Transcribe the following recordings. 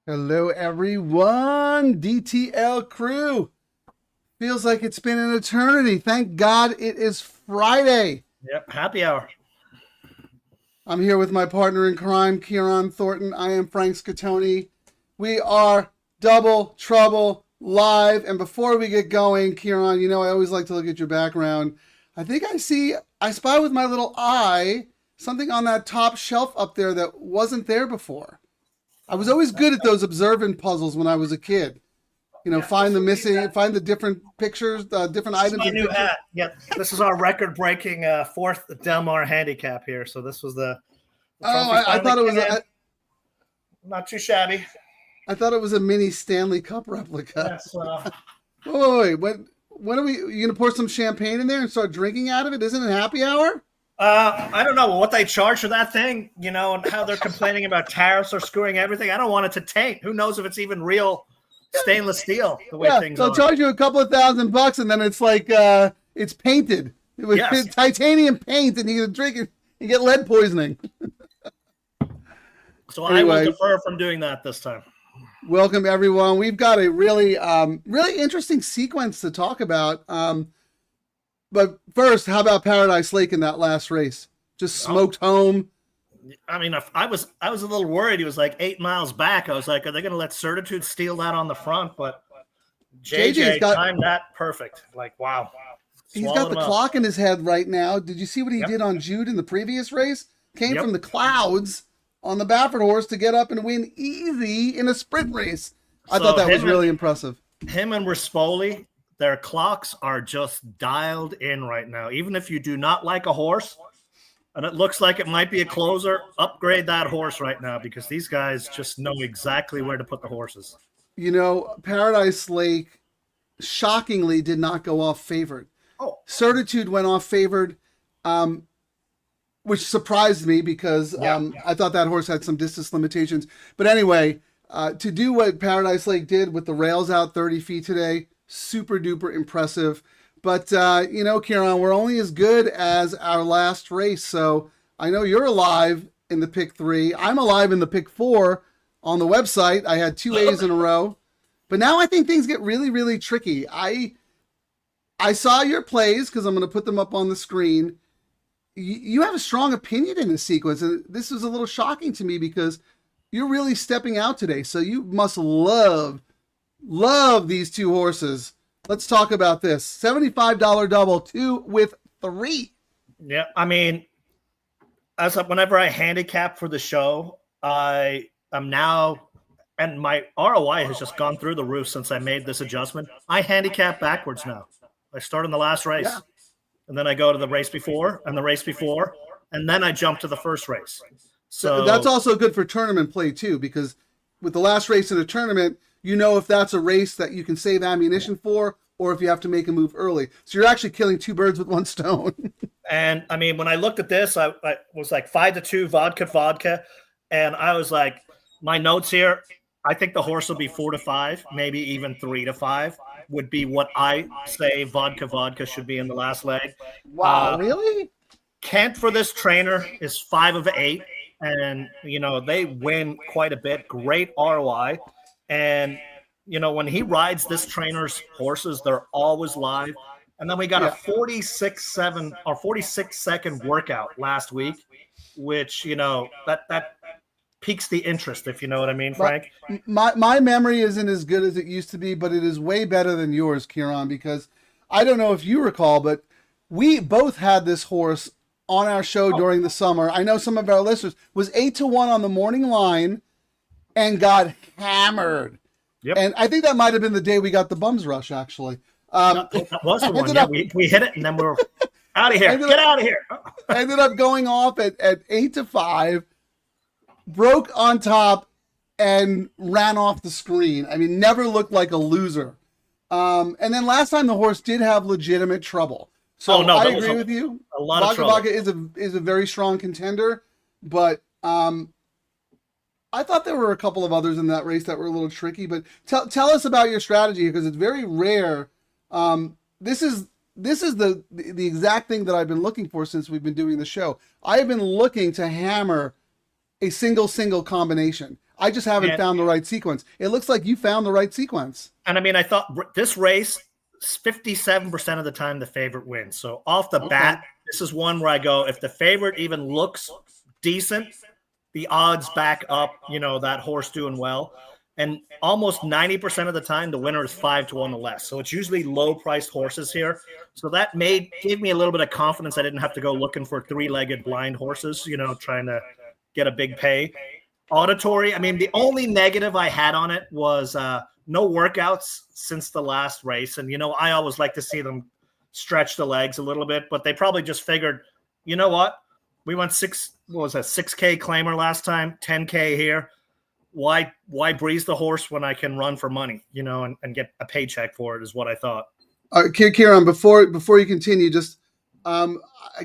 Hello, everyone. DTL Crew. Feels like it's been an eternity. Thank God it is Friday. Yep, happy hour. I'm here with my partner in crime, Kieran Thornton. I am Frank Scatoni. We are Double Trouble live. And before we get going, Kieran, you know I always like to look at your background. I think I spy with my little eye something on that top shelf up there that wasn't there before. I was always good at those observant puzzles when I was a kid. You know, find the different pictures, different items. My new hat. Yep, this is our record-breaking fourth Del Mar handicap here. So this was the I thought it was not too shabby. I thought it was a mini Stanley Cup replica. Yes. Wait. When are you gonna pour some champagne in there and start drinking out of it? Isn't it happy hour? I don't know what they charge for that thing, you know, and how they're complaining about tariffs or screwing everything. I don't want it to taint. Who knows if it's even real stainless steel, the way things they'll are. charge you a couple of $1,000 and then it's like it's painted with titanium paint, and you can drink it and get lead poisoning. So anyway, I will defer from doing that this time. Welcome everyone. We've got a really interesting sequence to talk about. But first, how about Paradise Lake in that last race? Just smoked home. I mean, I was a little worried. He was like 8 miles back. I was like, are they going to let Certitude steal that on the front? But JJ timed that perfect. Like, wow. He's got the clock in his head right now. Did you see what he did on Jude in the previous race? Came from the clouds on the Baffert horse to get up and win easy in a sprint race. I thought that was really impressive. Him and Rispoli, their clocks are just dialed in right now. Even if you do not like a horse and it looks like it might be a closer, upgrade that horse right now, because these guys just know exactly where to put the horses. You know, Paradise Lake shockingly did not go off favored. Certitude went off favored, which surprised me because I thought that horse had some distance limitations. But anyway, to do what Paradise Lake did with the rails out 30 feet today, super duper impressive. But, you know, Kieran, we're only as good as our last race. So I know you're alive in the pick 3. I'm alive in the pick 4 on the website. I had 2 A's in a row. But now I think things get really, really tricky. I saw your plays because I'm going to put them up on the screen. You have a strong opinion in this sequence. And this is a little shocking to me because you're really stepping out today. So you must love these 2 horses. Let's talk about this. $75 double, 2 with 3. Yeah, I mean, whenever I handicap for the show, I am now, and my ROI has just gone through the roof since I made this adjustment. I handicap backwards now. I start in the last race, and then I go to the race before and the race before, and then I jump to the first race. So that's also good for tournament play too, because with the last race in a tournament, you know if that's a race that you can save ammunition for, or if you have to make a move early. So you're actually killing 2 birds with 1 stone. And I mean, when I looked at this, I was like 5-2 vodka. And I was like, my notes here, I think the horse will be 4-5, maybe even 3-5 would be what I say vodka should be in the last leg. Wow, really? Kent for this trainer is 5 of 8. And, you know, they win quite a bit. Great ROI. And, you know, when he rides this trainer's horses, they're always live. And then we got a 46-second workout last week, which, you know, that piques the interest, if you know what I mean, Frank. My memory isn't as good as it used to be, but it is way better than yours, Kieran, because I don't know if you recall, but we both had this horse on our show during the summer. I know some of our listeners was 8-1 on the morning line and got hammered. Yep. And I think that might have been the day we got the bums rush, actually. That was the one. Yeah, we hit it, and then we're out of here. Get out of here. Ended up going off at 8-5, broke on top, and ran off the screen. I mean, never looked like a loser. And then last time the horse did have legitimate trouble. So I agree with you. A lot of trouble. Vaca is a very strong contender, but I thought there were a couple of others in that race that were a little tricky. But tell us about your strategy, because it's very rare. This is the exact thing that I've been looking for since we've been doing the show. I have been looking to hammer a single combination. I just haven't found the right sequence. It looks like you found the right sequence. And I mean, I thought this race, 57% of the time the favorite wins. So off the bat, this is one where I go, if the favorite even looks decent, the odds back up, that horse doing well. And almost 90% of the time, the winner is 5-1 or less. So it's usually low-priced horses here. So that gave me a little bit of confidence. I didn't have to go looking for three-legged blind horses, trying to get a big pay. Auditory, I mean, the only negative I had on it was no workouts since the last race. And, I always like to see them stretch the legs a little bit. But they probably just figured, you know what? We went 6K claimer last time, 10K here. Why breeze the horse when I can run for money, and get a paycheck for it is what I thought. Kieran, before you continue, just I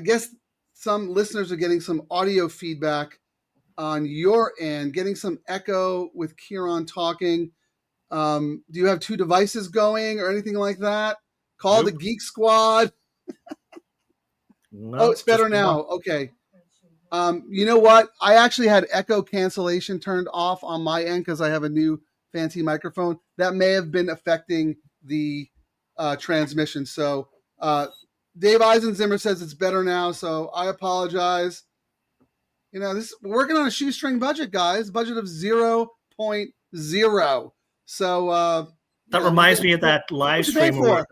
guess some listeners are getting some audio feedback on your end, getting some echo with Kieran talking. Do you have two devices going or anything like that? Call the Geek Squad. No, it's better now. One. Okay. You know what? I actually had echo cancellation turned off on my end because I have a new fancy microphone. That may have been affecting the transmission. So Dave Eisenzimmer says it's better now. So I apologize. We're working on a shoestring budget, guys. Budget of 0.0. So that reminds me of that live stream where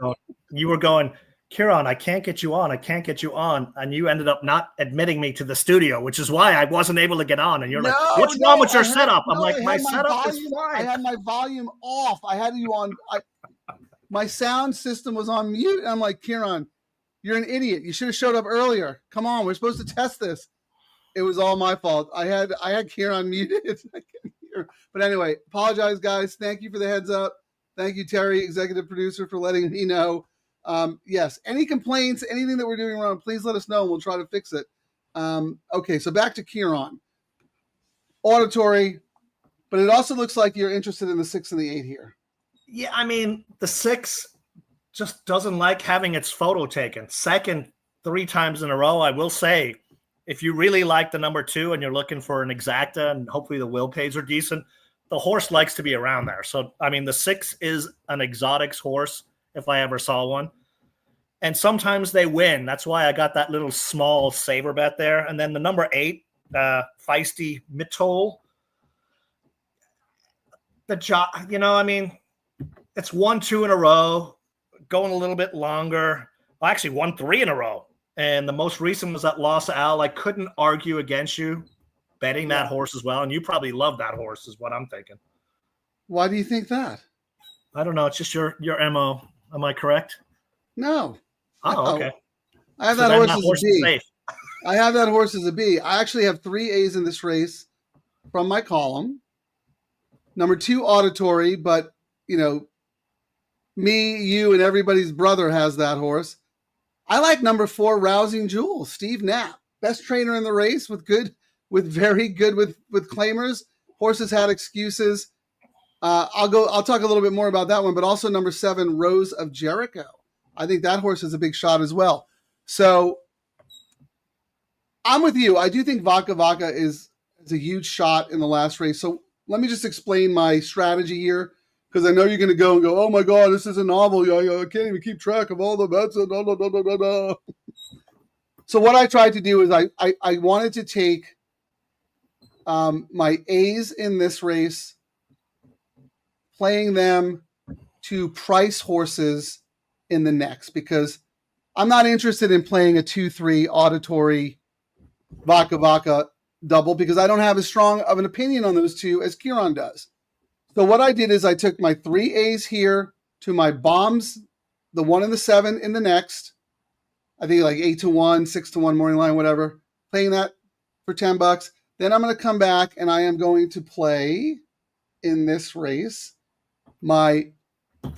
you were going, Kieran, I can't get you on. I can't get you on. And you ended up not admitting me to the studio, which is why I wasn't able to get on. And you're like, what's wrong with your setup? I'm like, my setup is fine. I had my volume off. I had you on. My sound system was on mute. And I'm like, Kieran, you're an idiot. You should have showed up earlier. Come on. We're supposed to test this. It was all my fault. I had Kieran muted. I can't hear. But anyway, apologize, guys. Thank you for the heads up. Thank you, Terry, executive producer, for letting me know. Yes, any complaints, anything that we're doing wrong, please let us know and we'll try to fix it. Okay, so back to Kieran. Auditory, but it also looks like you're interested in the 6 and the 8 here. Yeah, I mean, the 6 just doesn't like having its photo taken. Second, 3 times in a row, I will say, if you really like the number 2 and you're looking for an exacta and hopefully the will pays are decent, the horse likes to be around there. So, I mean, the 6 is an exotics horse if I ever saw one. And sometimes they win. That's why I got that little small saver bet there. And then the number 8, Feisty Mitol. I mean, it's 1-2 in a row, going a little bit longer. Well, actually, 1-3 in a row. And the most recent was that Los Al. I couldn't argue against you betting that horse as well. And you probably love that horse is what I'm thinking. Why do you think that? I don't know. It's just your MO. Am I correct? No. Oh, okay. I have that horse as a B. I have that horse as a B. I actually have 3 A's in this race from my column. Number 2, Auditory, but, me, you, and everybody's brother has that horse. I like number 4, Rousing Jewel, Steve Knapp. Best trainer in the race with very good with claimers. Horses had excuses. I'll talk a little bit more about that one, but also number 7, Rose of Jericho. I think that horse is a big shot as well. So I'm with you. I do think Vaca Vaca is a huge shot in the last race. So let me just explain my strategy here, because I know you're going to go and go, oh my God, this is a novel. I can't even keep track of all the bets. So what I tried to do is I wanted to take my A's in this race, playing them to price horses in the next, because I'm not interested in playing a 2-3 Auditory Vaca Vaca double, because I don't have as strong of an opinion on those two as Kieran does. So what I did is I took my 3 A's here to my bombs, the 1 and the 7 in the next. I think like 8-1, 6-1 morning line, whatever. Playing that for $10. Then I'm going to come back and I am going to play in this race my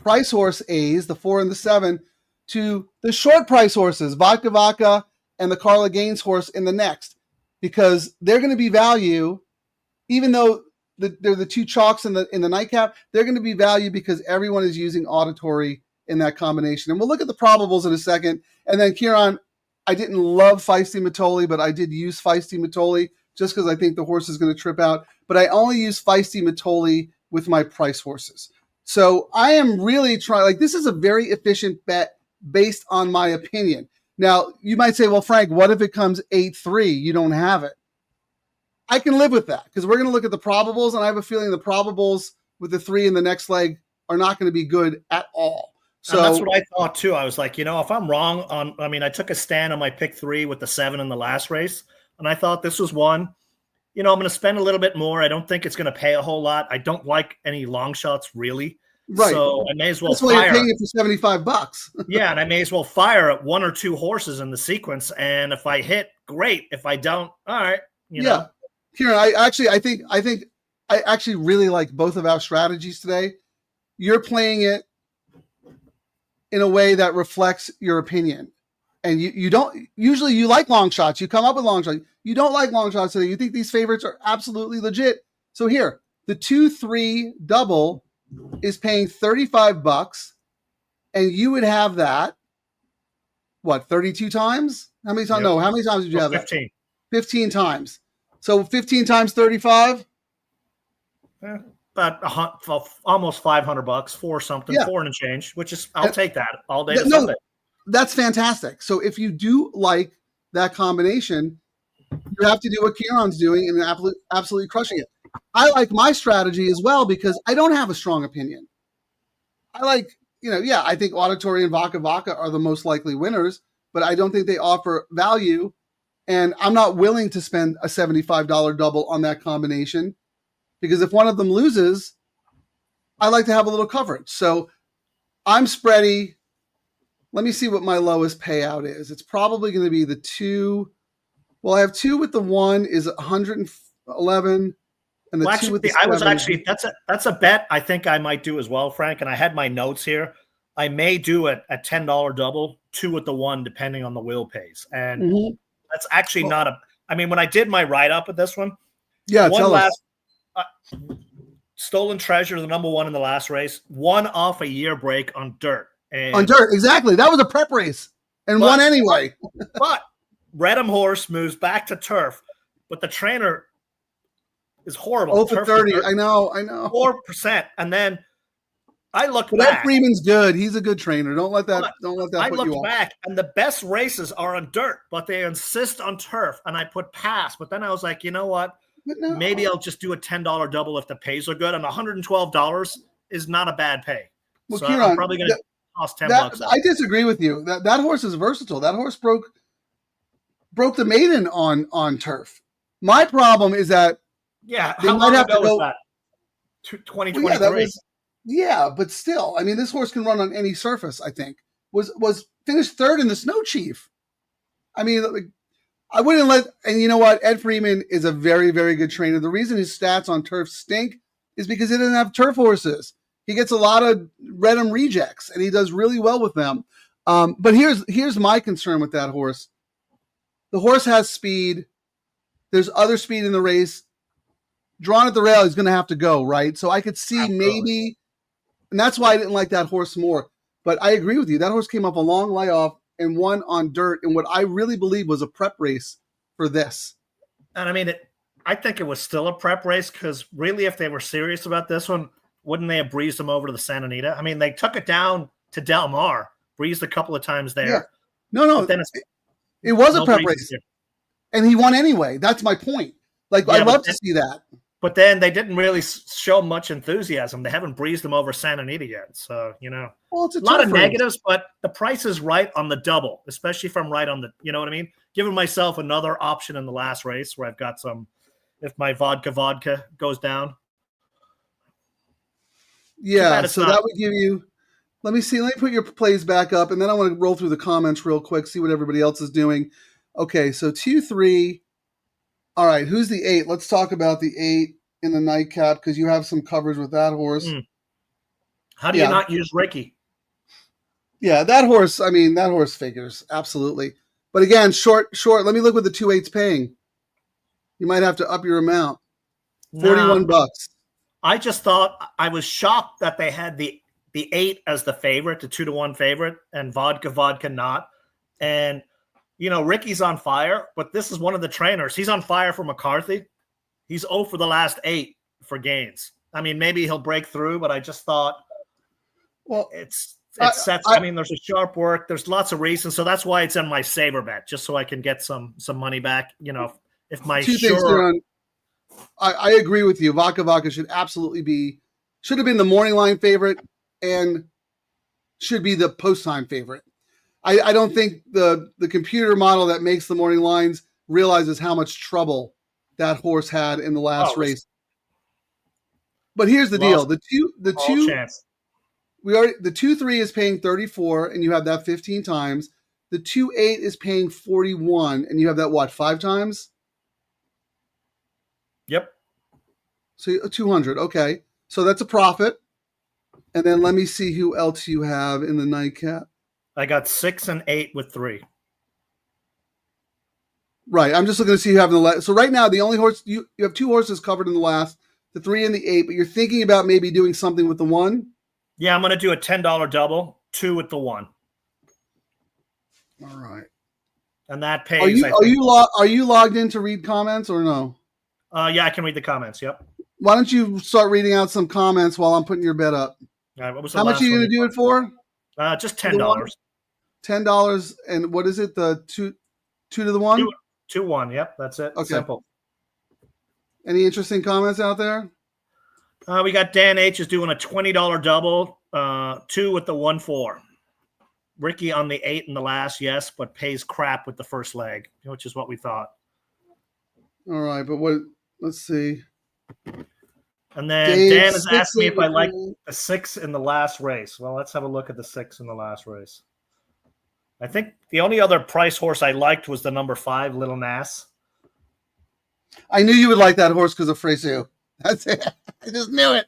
price horse A's, the 4 and the 7, to the short price horses, Vaca Vaca and the Carla Gaines horse in the next, because they're going to be value, even though they're the 2 chalks in the nightcap. They're going to be value because everyone is using Auditory in that combination. And we'll look at the probables in a second. And then Kieran, I didn't love Feisty Mitoli, but I did use Feisty Mitoli just because I think the horse is going to trip out. But I only use Feisty Matoli with my price horses. So I am really trying, like, this is a very efficient bet based on my opinion. Now, you might say, well, Frank, what if it comes 8-3? You don't have it. I can live with that because we're going to look at the probables, and I have a feeling the probables with the 3 in the next leg are not going to be good at all. So and that's what I thought too. I was like, if I'm wrong on, I took a stand on my pick 3 with the 7 in the last race, and I thought this was one. I'm going to spend a little bit more. I don't think it's going to pay a whole lot. I don't like any long shots really. Right. So I may as well That's why you're paying it for $75. Yeah, and I may as well fire at 1 or 2 horses in the sequence. And if I hit, great. If I don't, all right. Yeah. Kieran, I think I actually really like both of our strategies today. You're playing it in a way that reflects your opinion. And you don't usually you like long shots. You come up with long shots. You don't like long shots today. You think these favorites are absolutely legit. So here, the 2-3 double is paying $35, and you would have that, what, 32 times? How many times? Yep. No, how many times did you have 15. that? 15 times. So 15 times 35? About almost $500 for something, 4 and change, which is, I'll take that all day to Sunday. That's fantastic. So if you do like that combination, you have to do what Kieran's doing and absolutely crushing it. I like my strategy as well because I don't have a strong opinion. I like, I think Auditory and Vaca Vaca are the most likely winners, but I don't think they offer value. And I'm not willing to spend a $75 double on that combination because if one of them loses, I like to have a little coverage. So I'm spready. Let me see what my lowest payout is. It's probably going to be the 2. Well, I have 2 with the 1 is 111. And the 2 with the 7. I was actually, that's a bet I think I might do as well, Frank. And I had my notes here. I may do it at $10 double, 2 with the 1, depending on the wheel pace. And that's actually not a, when I did my write-up with this one. Yeah, tell us. Stolen Treasure, the number 1 in the last race, won off a year break on dirt. On dirt, exactly. That was a prep race and won anyway. But Redham horse moves back to turf, but the trainer is horrible. 0 for 30. I know. 4%. And then I look back. Ed Freeman's good. He's a good trainer. Don't let that put you off. I look back, and the best races are on dirt, but they insist on turf. And I put pass. But then I was like, you know what? No. Maybe I'll just do a $10 double if the pays are good. And $112 is not a bad pay. Well, so Kieran, I'm probably going to cost $10. I disagree with you. That horse is versatile. That horse broke the maiden on turf. My problem is that they might have to go. 2023. Yeah, but still, this horse can run on any surface. I think was finished 3rd in the Snow Chief. I wouldn't let. And you know what? Ed Freeman is a very, very good trainer. The reason his stats on turf stink is because he doesn't have turf horses. He gets a lot of Redham rejects, and he does really well with them. But here's my concern with that horse. The horse has speed. There's other speed in the race. Drawn at the rail, he's going to have to go, right? So I could see maybe, and that's why I didn't like that horse more. But I agree with you. That horse came off a long layoff and won on dirt in what I really believe was a prep race for this. And I think it was still a prep race because really, if they were serious about this one, wouldn't they have breezed them over to the Santa Anita? They took it down to Del Mar, breezed a couple of times there. Yeah. No. It was a prep race. And he won anyway. That's my point. I love to see that. But then they didn't really show much enthusiasm. They haven't breezed them over Santa Anita yet. So, well, it's a lot of negatives, but the price is right on the double, especially if I'm right on the, you know what I mean? Giving myself another option in the last race where I've got some, if my vodka goes down. Yeah, so that would give you, let me put your plays back up, and then I want to roll through the comments real quick, see what everybody else is doing. Okay, so 2-3. All right, who's the 8? Let's talk about the 8 in the nightcap because you have some coverage with that horse. How do you not use Ricky? Yeah, that horse, that horse figures, absolutely. But again, short. Let me look what the 2-8's paying. You might have to up your amount. $41. I just thought, I was shocked that they had the 8 as the favorite, the 2-1 favorite, and vodka not. And Ricky's on fire, but this is one of the trainers. He's on fire for McCarthy. He's 0 for the last 8 for gains. I mean, maybe he'll break through, but I just thought, well, it sets. I mean, there's a sharp work. There's lots of reasons, so that's why it's in my saver bet, just so I can get some money back. If my I agree with you. Vodka should have been the morning line favorite and should be the post time favorite. I don't think the computer model that makes the morning lines realizes how much trouble that horse had in the last race. But here's the deal: the 2-3 is paying 34, and you have that 15 times. The 2-8 is paying 41, and you have that what, 5 times? Yep. So 200. Okay, so that's a profit. And then let me see who else you have in the nightcap. I got 6 and 8 with 3. Right. I'm just looking to see who you have in the last. So right now, the only horse you have 2 horses covered in the last, the 3 and the 8, but you're thinking about maybe doing something with the 1. Yeah, I'm going to do a $10 double, 2 with the 1. All right. And that pays. Are you logged in to read comments or no? Yeah, I can read the comments. Yep. Why don't you start reading out some comments while I'm putting your bet up? All right, what was How much are you going to do it for? Just $10. $10, and what is it? The 2 to the 1? 2-1. Yep, that's it. Okay. Simple. Any interesting comments out there? We got Dan H is doing a $20 double, 2 with the 1-4. Ricky on the 8 in the last, yes, but pays crap with the first leg, which is what we thought. All right, but what? Let's see. And then Dan has asked me if I like the 6 in the last race. Well, let's have a look at the 6 in the last race. I think the only other price horse I liked was the number 5, Little Nass. I knew you would like that horse because of Fresu. That's it. I just knew it.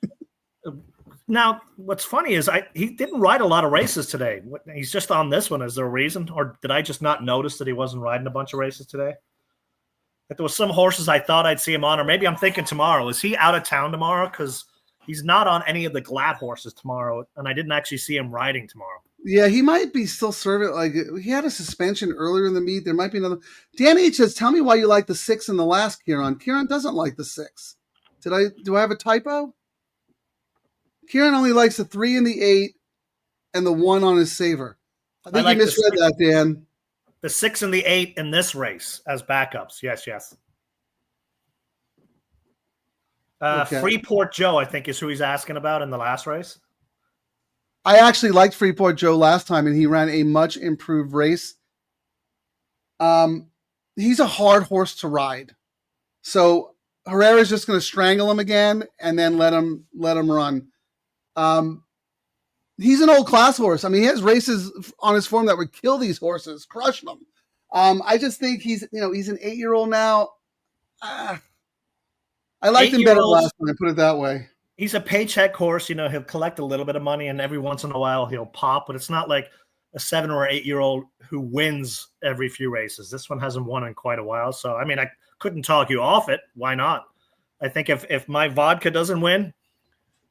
Now, what's funny is he didn't ride a lot of races today. He's just on this one. Is there a reason? Or did I just not notice that he wasn't riding a bunch of races today? That there was some horses I thought I'd see him on, or maybe I'm thinking tomorrow. Is he out of town tomorrow? Because he's not on any of the Glad horses tomorrow, and I didn't actually see him riding tomorrow. Yeah, he might be still serving. Like, he had a suspension earlier in the meet. There might be another. Dan H says, "Tell me why you like the 6 in the last, Kieran." Kieran doesn't like the 6. Do I have a typo? Kieran only likes the 3 and the 8 and the 1 on his saver. I think you misread that, Dan. The 6 and the 8 in this race as backups. Yes. Okay. Freeport Joe, I think, is who he's asking about in the last race. I actually liked Freeport Joe last time, and he ran a much improved race. He's a hard horse to ride. So Herrera's just going to strangle him again and then let him run. He's an old class horse. I mean, he has races on his form that would kill these horses, crush them. I just think he's an 8-year-old now. I liked him better last time, put it that way. He's a paycheck horse. He'll collect a little bit of money, and every once in a while he'll pop, but it's not like a 7 or 8-year-old who wins every few races. This one hasn't won in quite a while. So, I mean, I couldn't talk you off it. Why not? I think if my vodka doesn't win,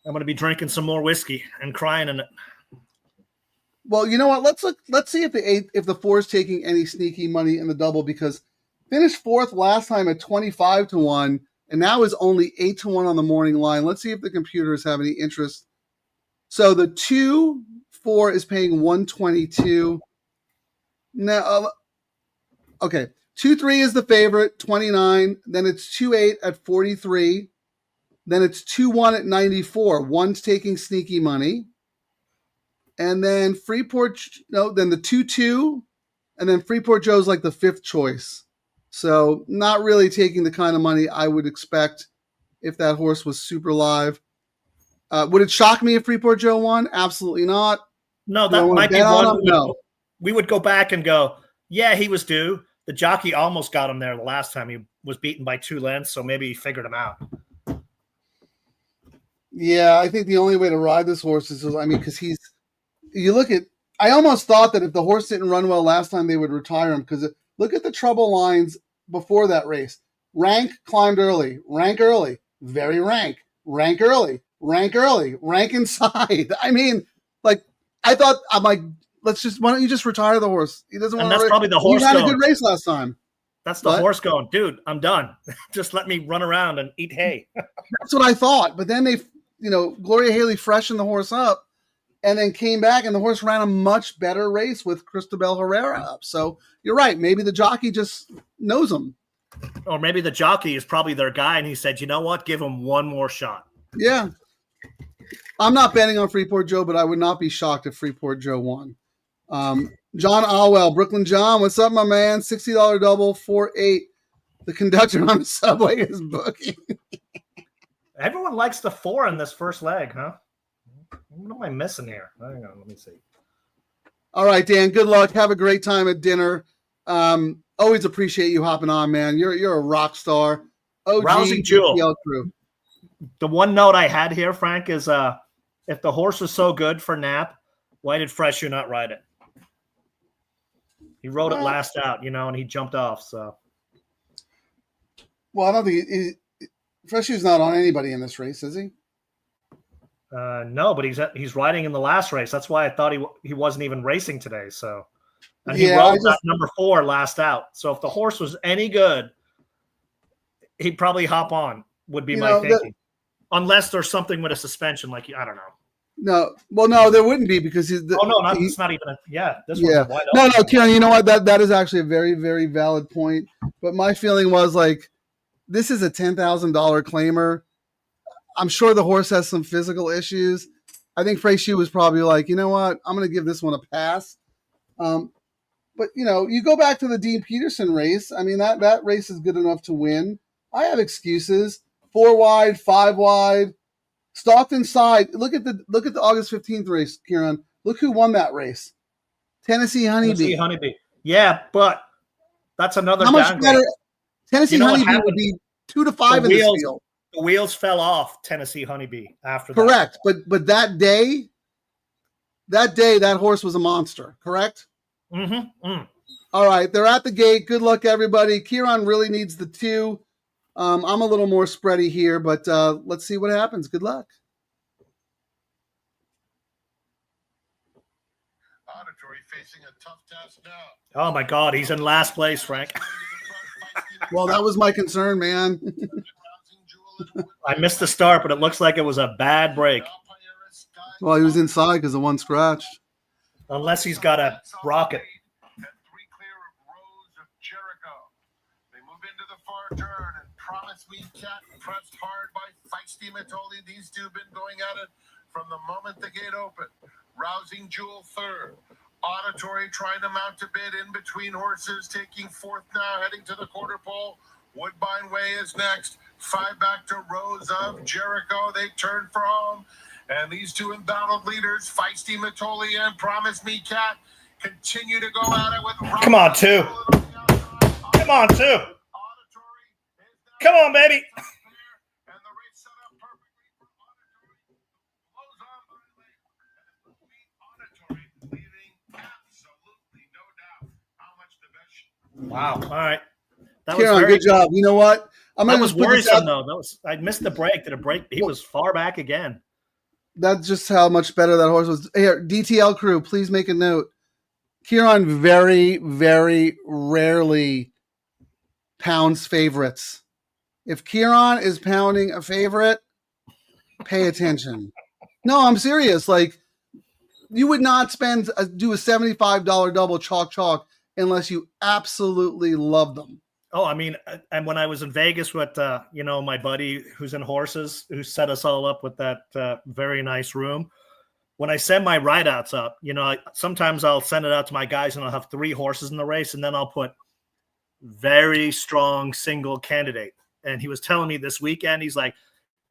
I'm going to be drinking some more whiskey and crying in it. Well, you know what? Let's see if the 4 is taking any sneaky money in the double, because finished 4th last time at 25 to 1, and now is only 8 to 1 on the morning line. Let's see if the computers have any interest. So the 2-4 is paying 122. Now, okay, 2-3 is the favorite, 29. Then it's 2-8 at 43. Then it's 2-1 at 94. 1's taking sneaky money. And then then the 2-2, and then Freeport Joe's like the 5th choice. So not really taking the kind of money I would expect if that horse was super live. Would it shock me if Freeport Joe won? Absolutely not. No, that might be one. No. We would go back and go, yeah, he was due. The jockey almost got him there the last time. He was beaten by 2 lengths, so maybe he figured him out. Yeah, I think the only way to ride this horse is, because I almost thought that if the horse didn't run well last time, they would retire him, because look at the trouble lines before that race. Rank climbed early, rank early, very rank early, rank inside. I mean, I thought, I'm like why don't you just retire the horse? He doesn't want And to. that's probably the horse He had a going. good race last time. That's the horse going, dude, I'm done. Just let me run around and eat hay. That's what I thought. But then they, Gloria Haley freshened the horse up and then came back, and the horse ran a much better race with Cristobal Herrera up. So you're right. Maybe the jockey just knows him. Or maybe the jockey is probably their guy, and he said, you know what? Give him one more shot. Yeah. I'm not betting on Freeport Joe, but I would not be shocked if Freeport Joe won. John Alwell, Brooklyn John, what's up, my man? $60 double, 4-8. The conductor on the subway is booking. Everyone likes the 4 in this first leg, huh? What am I missing here? Hang on, let me see. All right, Dan, good luck. Have a great time at dinner. Always appreciate you hopping on, man. You're a rock star. OG Rousing Jewel. DTL Crew. The one note I had here, Frank, is if the horse is so good for Nap, why did Freshu not ride it? He rode it last out, and he jumped off. So, well, I don't think Freshu's not on anybody in this race, is he? No, but he's riding in the last race. That's why I thought he wasn't even racing today. So, and he rode that number 4 last out. So if the horse was any good, he'd probably hop on. Would be my thinking, unless there's something with a suspension, like I don't know. No, well, no, there wouldn't be because he's. It's not even. This one's wide open. No, Kieran, you know what? That is actually a very, very valid point. But my feeling was like, this is a $10,000 claimer. I'm sure the horse has some physical issues. I think Freshu was probably like, you know what? I'm going to give this one a pass. But you go back to the Dean Peterson race. I mean, that race is good enough to win. I have excuses. 4 wide, 5 wide. Stockton side. Look at the August 15th race, Kieran. Look who won that race. Tennessee Honeybee. Yeah, but that's another. How much better? Tennessee Honeybee would be 2 to 5 in this field. The wheels fell off Tennessee Honeybee after that. Correct, but that day, that horse was a monster. Correct. Mm-hmm. All right, they're at the gate. Good luck, everybody. Kieran really needs the 2. I'm a little more spready here, but let's see what happens. Good luck. Auditory facing a tough test now. Oh my God, he's in last place, Frank. Well, that was my concern, man. I missed the start, but it looks like it was a bad break. Well, he was inside because of one scratch. Unless he's got a rocket. They move into the far turn and Promise Me Cat pressed hard by Feisty Matoli. These two have been going at it from the moment the gate opened. Rousing Jewel third. Auditory trying to mount a bit in between horses, taking 4th now, heading to the quarter pole. Woodbine Way is next. 5 back to Rose of Jericho. They turn for home. And these two embattled leaders, Feisty Matoli and Promise Me Cat, continue to go at it with. Come on, 2. Come on, 2. Come on, baby. And the race set up perfectly for Auditory. Blows on by lane. Auditory leaving absolutely no doubt how much the best. Wow. All right. That Kieran, good job. You know what? That was worrisome, though. I missed the break. Did a break? He was far back again. That's just how much better that horse was. Here, DTL Crew, please make a note. Kieran very, very rarely pounds favorites. If Kieran is pounding a favorite, pay attention. No, I'm serious. Like, you would not do a $75 double chalk unless you absolutely love them. Oh, I mean, and when I was in Vegas with, my buddy who's in horses, who set us all up with that very nice room, when I send my rideouts up, sometimes I'll send it out to my guys and I'll have 3 horses in the race, and then I'll put very strong single candidate. And he was telling me this weekend, he's like,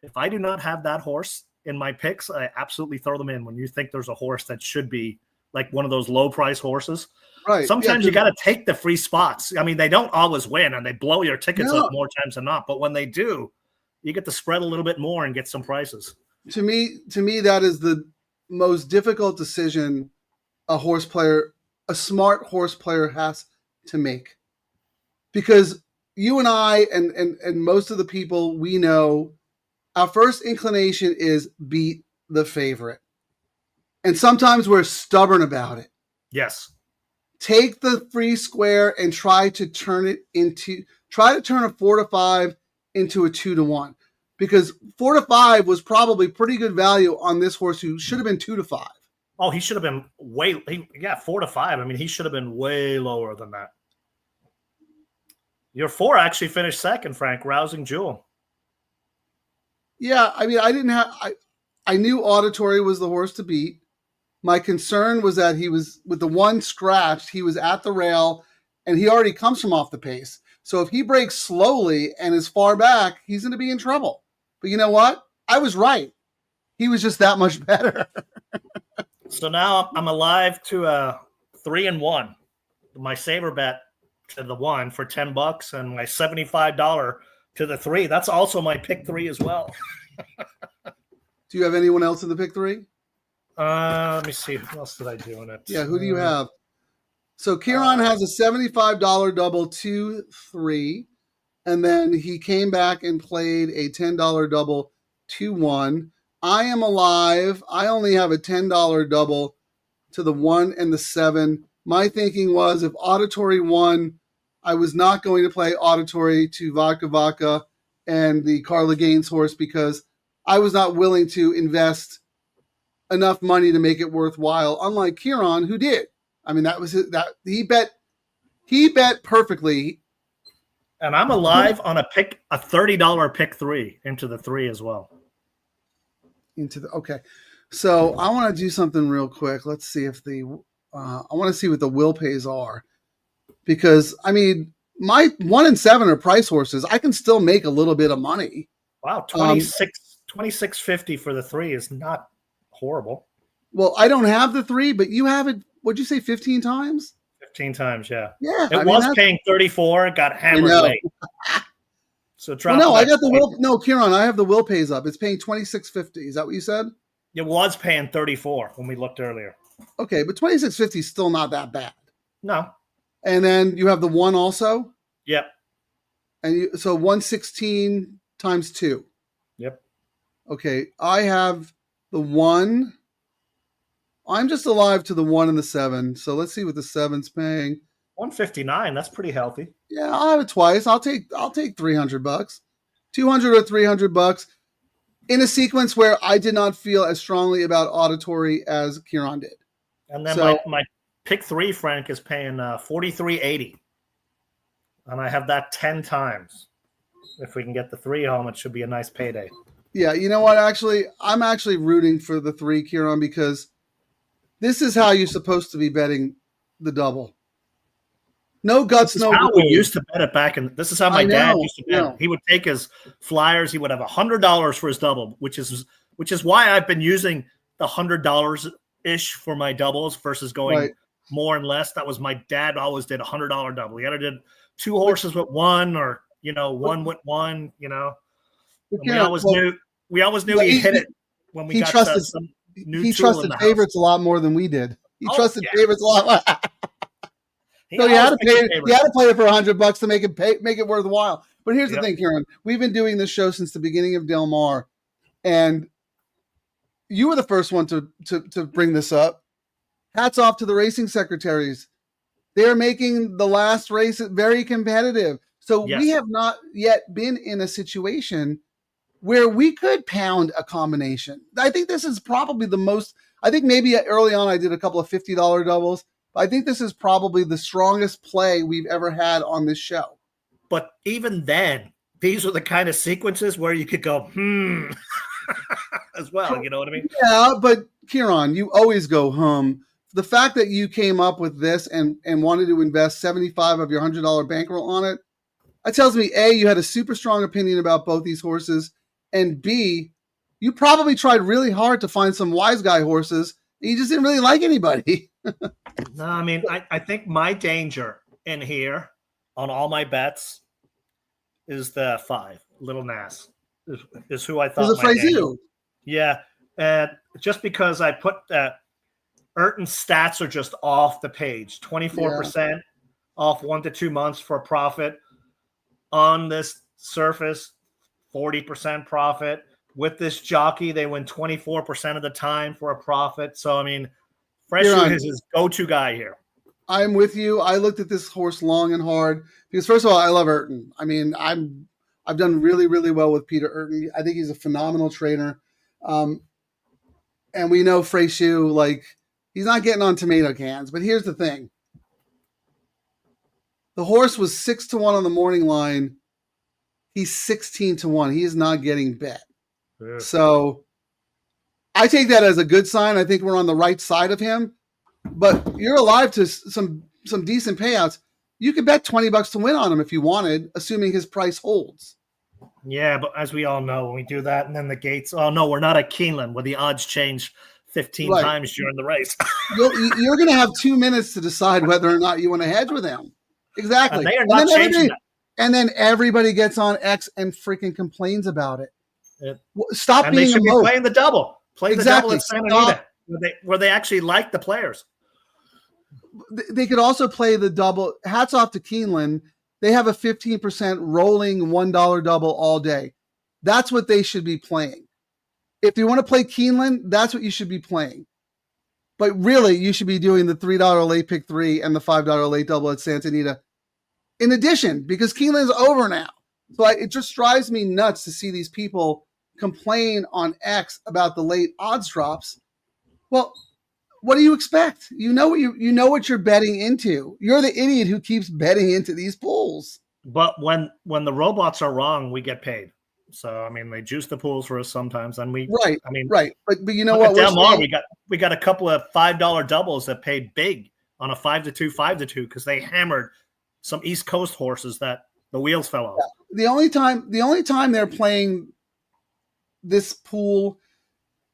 if I do not have that horse in my picks, I absolutely throw them in when you think there's a horse that should be like one of those low price horses. Right. Sometimes you got to take the free spots. I mean, they don't always win and they blow your tickets up more times than not. But when they do, you get to spread a little bit more and get some prices. To me, that is the most difficult decision a smart horse player has to make. Because you and I and most of the people we know, our first inclination is beat the favorite. And sometimes we're stubborn about it. Yes. Take the free square and try to turn a 4-5 into a 2-1, because 4-5 was probably pretty good value on this horse who should have been 2-5. Oh, he should have been 4-5. I mean, he should have been way lower than that. Your 4 actually finished second, Frank. Rousing Jewel. Yeah, I mean, I knew Auditory was the horse to beat. My concern was that he was, with the one scratched, he was at the rail, and he already comes from off the pace. So if he breaks slowly and is far back, he's going to be in trouble. But you know what? I was right. He was just that much better. So now I'm alive to a 3-1. My saver bet to the 1 for $10 and my $75 to the 3. That's also my pick 3 as well. Do you have anyone else in the pick 3? Let me see. What else did I do in it? Yeah, who do you have? So Kieran has a $75 double 2-3, and then he came back and played a $10 double 2-1. I am alive. I only have a $10 double to the 1 and the 7. My thinking was, if Auditory won, I was not going to play Auditory to Vodka Vodka and the Carla Gaines horse, because I was not willing to invest enough money to make it worthwhile, unlike Kieran, who did. I mean, that was that he bet perfectly. And I'm alive on a $30 pick 3 into the 3 as well. Okay. So I want to do something real quick. Let's see if I want to see what the will pays are, because I mean, my 1 and 7 are price horses. I can still make a little bit of money. Wow. 26.50 for the 3 is not horrible. Well, I don't have the 3, but you have it. What'd you say? 15 times? 15 times. Yeah. Yeah. It was paying 34. It got hammered late. So I got the will. No, Kieran, I have the will pays up. It's paying $26.50. Is that what you said? It was paying 34 when we looked earlier. Okay, but $26.50 is still not that bad. No. And then you have the 1 also. Yep. And so 116 times 2. Yep. Okay, I have the 1. I'm just alive to the 1 and the 7. So let's see what the 7's paying. 159. That's pretty healthy. Yeah, I'll have it twice. I'll take $300, $200 or $300 in a sequence where I did not feel as strongly about Auditory as Kieran did. And then my pick 3, Frank, is paying $43.80, and I have that 10 times. If we can get the 3 home, it should be a nice payday. Yeah, you know what? Actually, I'm actually rooting for the 3, Kieran, because this is how you're supposed to be betting the double. No guts, this is no how rules. we used to bet it back, and this is how my dad used to bet. He would take his flyers. He would have $100 for his double, which is why I've been using the $100 ish for my doubles versus going more and less. That was my dad always did $100 double. He either did 2 horses with 1, or 1 with 1. We always knew he hit it when we got some new. He trusted favorites a lot more than we did. He trusted favorites a lot. So you had to play it for $100 to make it worthwhile. But here's the thing, Kieran. We've been doing this show since the beginning of Del Mar, and you were the first one to bring this up. Hats off to the racing secretaries. They're making the last race very competitive. So we have not yet been in a situation where we could pound a combination. I think this is probably the most. I think maybe early on I did a couple of $50 doubles. I think this is probably the strongest play we've ever had on this show. But even then, these are the kind of sequences where you could go, as well. You know what I mean? Yeah, but Kieran, you always go, The fact that you came up with this and wanted to invest 75 of your $100 bankroll on it, that tells me, A, you had a super strong opinion about both these horses, and B, you probably tried really hard to find some wise guy horses, and you just didn't really like anybody. No, I mean, I think my danger in here on all my bets is the 5, Little Nas, is who I thought. Yeah, just because I put Urton's stats are just off the page. 24% off 1 to 2 months for a profit. On this surface, 40% profit. With this jockey, they win 24% of the time for a profit. So, I mean, Fresh Shoe is his go-to guy here. I'm with you. I looked at this horse long and hard because, first of all, I love Urton. I mean, I've done really, really well with Peter Urton. I think he's a phenomenal trainer. And we know Fresh Shoe, like, he's not getting on tomato cans. But here's the thing. The horse was 6-1 on the morning line. He's 16-1. He is not getting bet. Yeah. So I take that as a good sign. I think we're on the right side of him. But you're alive to some decent payouts. You could bet $20 to win on him if you wanted, assuming his price holds. Yeah, but as we all know, when we do that, and then the gates, oh no, we're not at Keeneland where the odds change 15 times during the race. You're going to have 2 minutes to decide whether or not you want to hedge with him. Exactly. And they are not changing that. And then everybody gets on X and freaking complains about it. Stop and being they should a be moat. playing the double. Play the double at Santa Anita, Stop. where they actually like the players. They could also play the double. Hats off to Keeneland. They have a 15% rolling $1 double all day. That's what they should be playing. If you want to play Keeneland, that's what you should be playing. But really, you should be doing the $3 late pick 3 and the $5 late double at Santa Anita. In addition, because Keeneland's over now. So it just drives me nuts to see these people complain on X about the late odds drops. Well, what do you expect? You know what you're betting into. You're the idiot who keeps betting into these pools. But when the robots are wrong, we get paid. So I mean, they juice the pools for us sometimes, and we right. I mean, right. But you know what? Del Mar, we got a couple of $5 doubles that paid big on a 5-2, 5-2 because they hammered some East Coast horses that the wheels fell off. Yeah. The only time they're playing this pool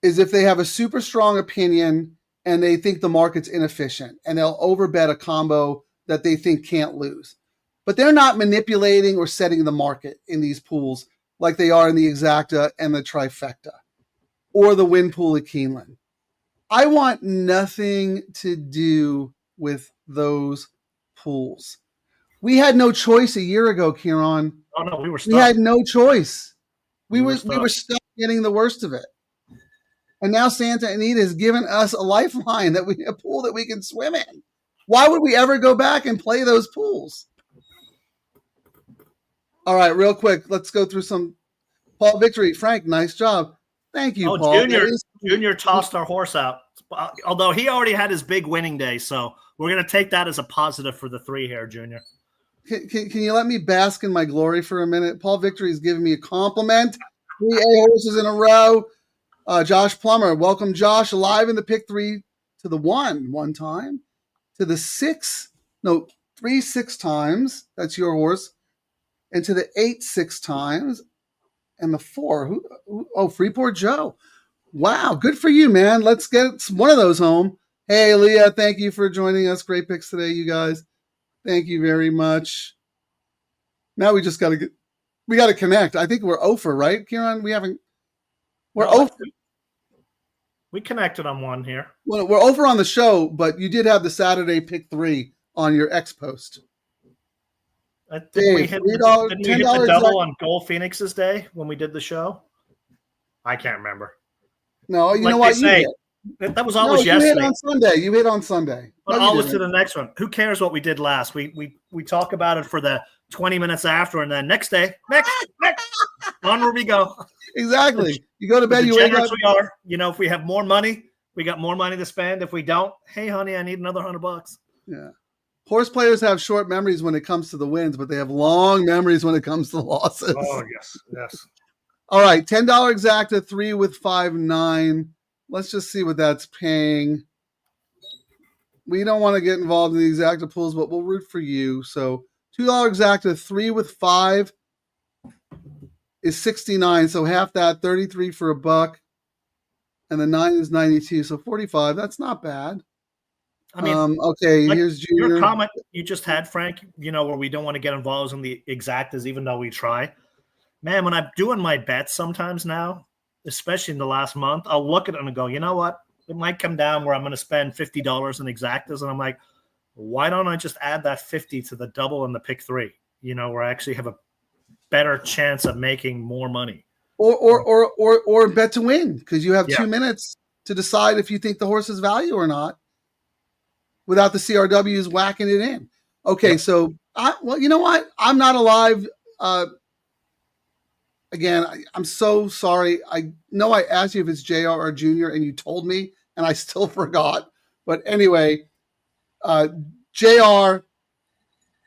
is if they have a super strong opinion and they think the market's inefficient, and they'll overbet a combo that they think can't lose. But they're not manipulating or setting the market in these pools like they are in the Exacta and the Trifecta or the win pool at Keeneland. I want nothing to do with those pools. We had no choice a year ago, Kieran. Oh no, we were stuck. We had no choice. We were stuck getting the worst of it. And now Santa Anita has given us a lifeline, a pool that we can swim in. Why would we ever go back and play those pools? All right, real quick, let's go through some. Paul Victory, Frank, nice job. Thank you, Paul. Junior tossed our horse out, although he already had his big winning day. So we're going to take that as a positive for the 3 here, Junior. Can you let me bask in my glory for a minute? Paul Victory is giving me a compliment. 3 A horses in a row. Josh Plummer, welcome Josh, alive in the pick 3 to the 1 time, to the 3 6 times, that's your horse, and to the 8 6 times, and the 4. Freeport Joe. Wow, good for you, man. Let's get one of those home. Hey, Leah, thank you for joining us. Great picks today, you guys. Thank you very much. Now we just got to connect. I think we're 0 for, right, Kieran? We're over. We connected on one here. Well, we're over on the show, but you did have the Saturday pick 3 on your X post. Did we hit the double on Gold Phoenix's day when we did the show? I can't remember. No, you know what? That was always yesterday. You hit on Sunday. But always to the next one. Who cares what we did last? We talk about it for the 20 minutes after, and then next day, next, onward we go. Exactly. You go to bed. You wake up. We are. If we have more money, we got more money to spend. If we don't, hey, honey, I need another $100. Yeah. Horse players have short memories when it comes to the wins, but they have long memories when it comes to losses. Oh, yes. All right, $10 Exacta, 3 with 5, 9. Let's just see what that's paying. We don't want to get involved in the Exacta pools, but we'll root for you. So $2 Exacta, 3 with 5 is 69. So half that, 33 for $1. And the 9 is 92. So 45. That's not bad. I mean, okay, here's Junior. Your comment you just had, Frank, where we don't want to get involved in the Exactas, even though we try. Man, when I'm doing my bets sometimes now, especially in the last month, I'll look at it and go, you know what? It might come down where I'm going to spend $50 in Exactas. And I'm like, why don't I just add that 50 to the double and the pick 3, where I actually have a better chance of making more money. Or bet to win, because you have 2 minutes to decide if you think the horse is value or not. without the CRWs whacking it in. Okay, so well, you know what? I'm not alive. Again, I'm so sorry. I know I asked you if it's JR or Junior, and you told me, and I still forgot. But anyway, JR,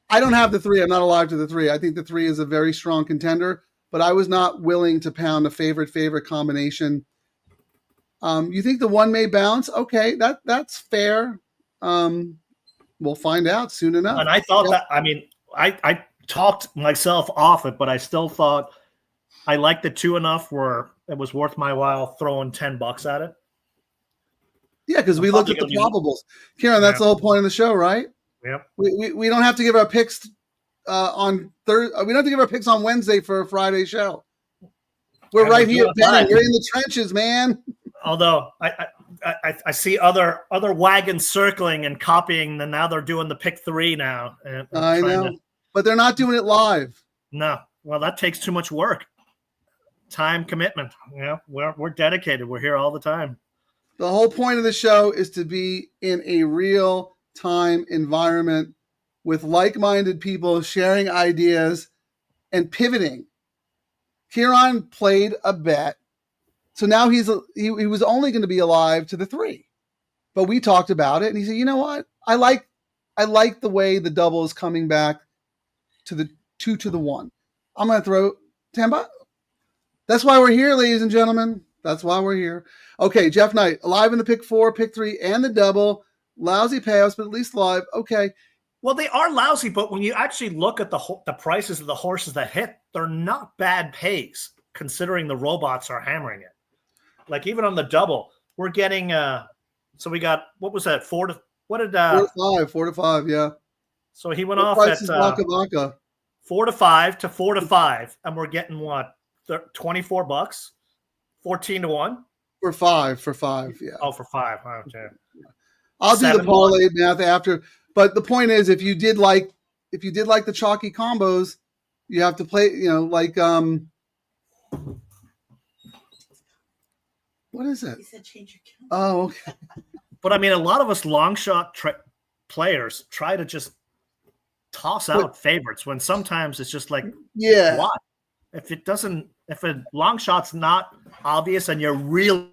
I don't have the 3. I'm not alive to the 3. I think the 3 is a very strong contender, but I was not willing to pound a favorite combination. You think the 1 may bounce? Okay, that's fair. We'll find out soon enough. And I thought that, I mean, I talked myself off it, but I still thought I liked the 2 enough where it was worth my while throwing $10 at it. Yeah, because we looked at the probables. Kieran, that's the whole point of the show, right? Yep. We don't have to give our picks on Thursday. We don't have to give our picks on Wednesday for a Friday show. We're right here, Ben. We're in the trenches, man. Although I see other wagons circling and copying, and now they're doing the pick 3 now. I know, but they're not doing it live. No, well, that takes too much work, time commitment. Yeah, we're dedicated. We're here all the time. The whole point of the show is to be in a real time environment with like-minded people sharing ideas and pivoting. Kieran played a bet. So now he was only going to be alive to the 3. But we talked about it and he said, you know what? I like the way the double is coming back to the 2 to the 1. I'm going to throw $10. That's why we're here, ladies and gentlemen. That's why we're here. Okay, Jeff Knight, alive in the pick 4, pick 3, and the double. Lousy payouts, but at least live. Okay. Well, they are lousy, but when you actually look at the prices of the horses that hit, they're not bad pays considering the robots are hammering it. Like even on the double, we're getting so we got, what was that? 4 to 5, yeah. So he went off at 4 to 5 to 4 to 5, and we're getting what? $24, 14 to 1 for 5, yeah. Oh, for 5. Oh, okay. I'll do the parlay math after. But the point is, if you did like the chalky combos, you have to play. Like what is it? He said change your count. Oh, okay. But I mean, a lot of us long shot players try to just toss out favorites when sometimes it's just like, what? If a long shot's not obvious and you're really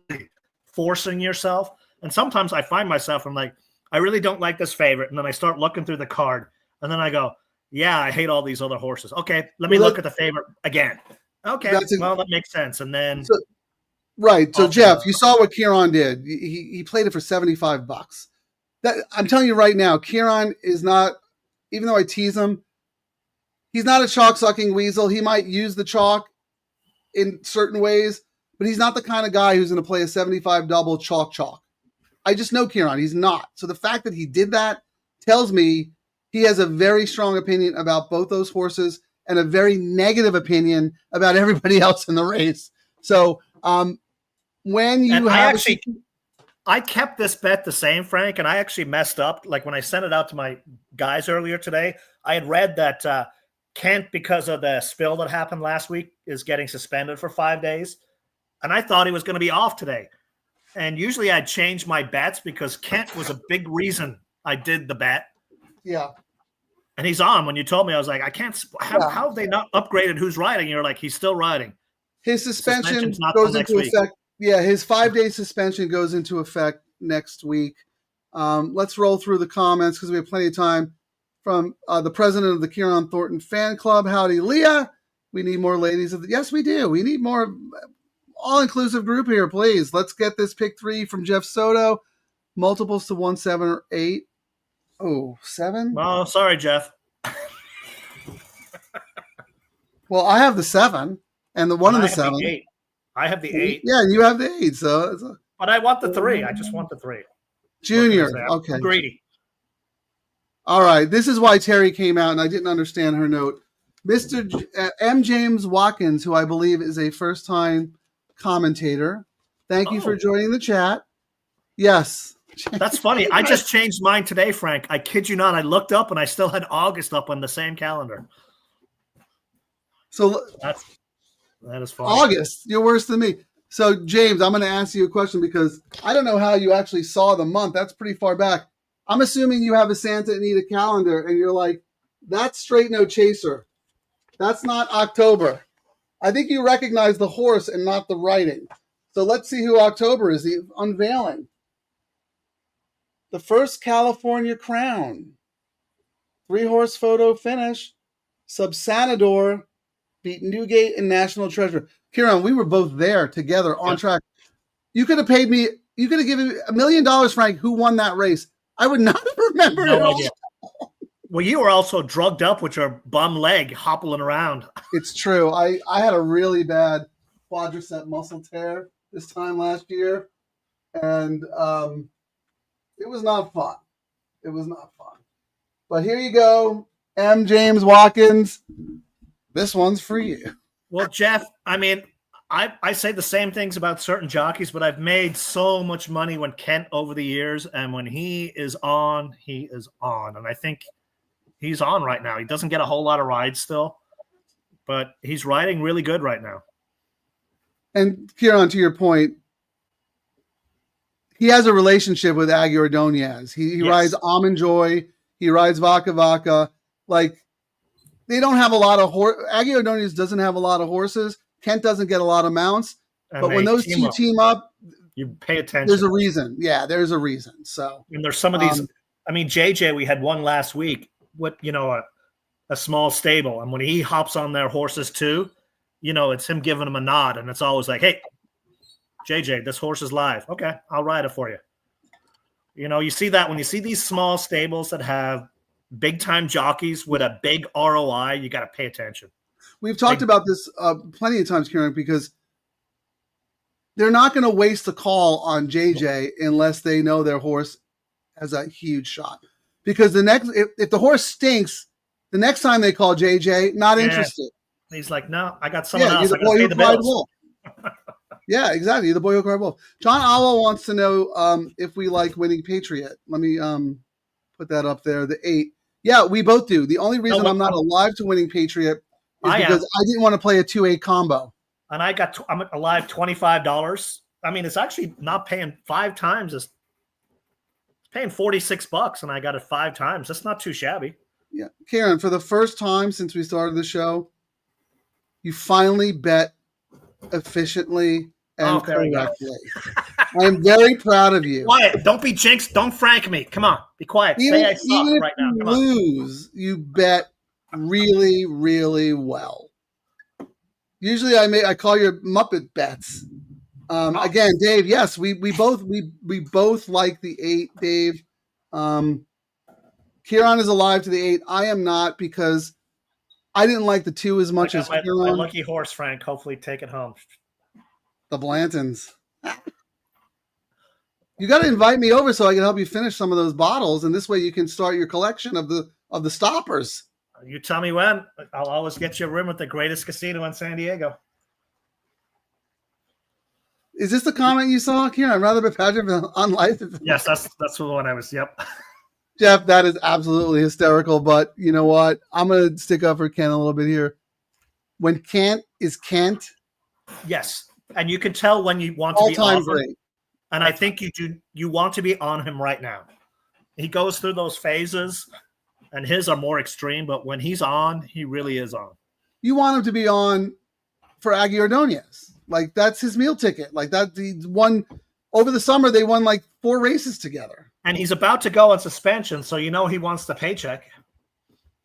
forcing yourself, and sometimes I find myself, I'm like, I really don't like this favorite, and then I start looking through the card, and then I go, yeah, I hate all these other horses. Okay, let me look at the favorite again. Okay, that makes sense. And then So Jeff, you saw what Kieran did. He played it for $75. That I'm telling you right now, Kieran is not. Even though I tease him, he's not a chalk sucking weasel. He might use the chalk in certain ways, but he's not the kind of guy who's going to play a 75 double chalk. I just know Kieran. He's not. So the fact that he did that tells me he has a very strong opinion about both those horses and a very negative opinion about everybody else in the race. So when you I kept this bet the same, Frank, and I actually messed up. Like when I sent it out to my guys earlier today, I had read that Kent, because of the spill that happened last week, is getting suspended for 5 days. And I thought he was going to be off today. And usually I'd change my bets because Kent was a big reason I did the bet. Yeah. And he's on. When you told me, I was like, I can't. How have they not upgraded who's riding? You're like, he's still riding. His suspension goes into effect. Yeah, his 5-day suspension goes into effect next week. Let's roll through the comments because we have plenty of time. From the president of the Kieran Thornton fan club, howdy, Leah. We need more ladies. Yes, we do. We need more all-inclusive group here, please. Let's get this pick 3 from Jeff Soto. Multiples to 1, 7, or 8. Oh, 7? Oh, sorry, Jeff. Well, I have the 7 and the 1 and the 7. I have the 8. Yeah, and you have the 8. So, but I want the 3. I just want the 3. Junior, okay. I'm greedy. All right. This is why Terry came out, and I didn't understand her note. Mr. M. James Watkins, who I believe is a first-time commentator. Thank you for joining the chat. Yes. That's funny. I just changed mine today, Frank. I kid you not. I looked up, and I still had August up on the same calendar. So that is funny. August, you're worse than me. So, James, I'm going to ask you a question because I don't know how you actually saw the month. That's pretty far back. I'm assuming you have a Santa Anita calendar, and you're like, that's straight no chaser. That's not October. I think you recognize the horse and not the writing. So let's see who October is. The unveiling. The first California Crown. 3-horse photo finish. Subsanador beat Newgate and National Treasure. Kieran, we were both there together on track. You could have paid me. You could have given me $1 million, Frank. Who won that race? I would not have remembered it all. Well, you were also drugged up with your bum leg hoppling around. It's true. I had a really bad quadricep muscle tear this time last year, and it was not fun. It was not fun. But here you go, M. James Watkins. This one's for you. Well, Jeff, I mean, I say the same things about certain jockeys, but I've made so much money when Kent over the years, and when he is on, he is on. And I think he's on right now. He doesn't get a whole lot of rides still, but he's riding really good right now. And Kieran, to your point, he has a relationship with Aggie Ordonez. He rides Almond Joy. He rides Vaca Vaca. Like, they don't have a lot of Aggie Ordonez doesn't have a lot of horses. Kent doesn't get a lot of mounts. And but when those two team up, you pay attention. There's a reason. Yeah, there's a reason. So, and there's some of these. I mean, JJ, we had one last week with, a small stable. And when he hops on their horses too, it's him giving them a nod. And it's always like, hey, JJ, this horse is live. Okay, I'll ride it for you. You see that when you see these small stables that have big time jockeys with a big ROI, you got to pay attention. We've talked about this plenty of times, Kieran, because they're not going to waste a call on JJ unless they know their horse has a huge shot. Because if the horse stinks, the next time they call JJ, not interested. He's like, no, I got someone else. You're the boy who cried wolf. Yeah, exactly. You're the boy who cried wolf. John Alwell wants to know if we like Winning Patriot. Let me put that up there. The 8. Yeah, we both do. The only reason I'm not alive to Winning Patriot is because I didn't want to play a 2-8 combo. And I'm alive $25. I mean, it's actually not paying 5 times. It's paying $46, and I got it 5 times. That's not too shabby. Yeah, Karen, for the first time since we started the show, you finally bet efficiently and correctly. I am very proud of you. Quiet. Don't be jinxed. Don't frank me. Come on. Be quiet. Say I suck right now. Come on. Lose, you bet really, really well. Usually I call your Muppet bets. Again, Dave, yes, we both like the 8, Dave. Kieran is alive to the 8. I am not, because I didn't like the 2 as much as Kieran. My lucky horse, Frank. Hopefully take it home. The Blantons. You got to invite me over so I can help you finish some of those bottles, and this way you can start your collection of the stoppers. You tell me when. I'll always get you a room at the greatest casino in San Diego. Is this the comment you saw, Kieran? I'd rather be Patrick on life. Yes, that's the one I was. Yep. Jeff, that is absolutely hysterical. But you know what? I'm going to stick up for Kent a little bit here. When Kent is Kent. Yes. And you can tell when you want to be all-time on great. him. And I think you want to be on him right now. He goes through those phases, and his are more extreme. But when he's on, he really is on. You want him to be on for Aggie Ordonez. Like, that's his meal ticket. Like, that he won over the summer. They won like 4 races together. And he's about to go on suspension, so he wants the paycheck.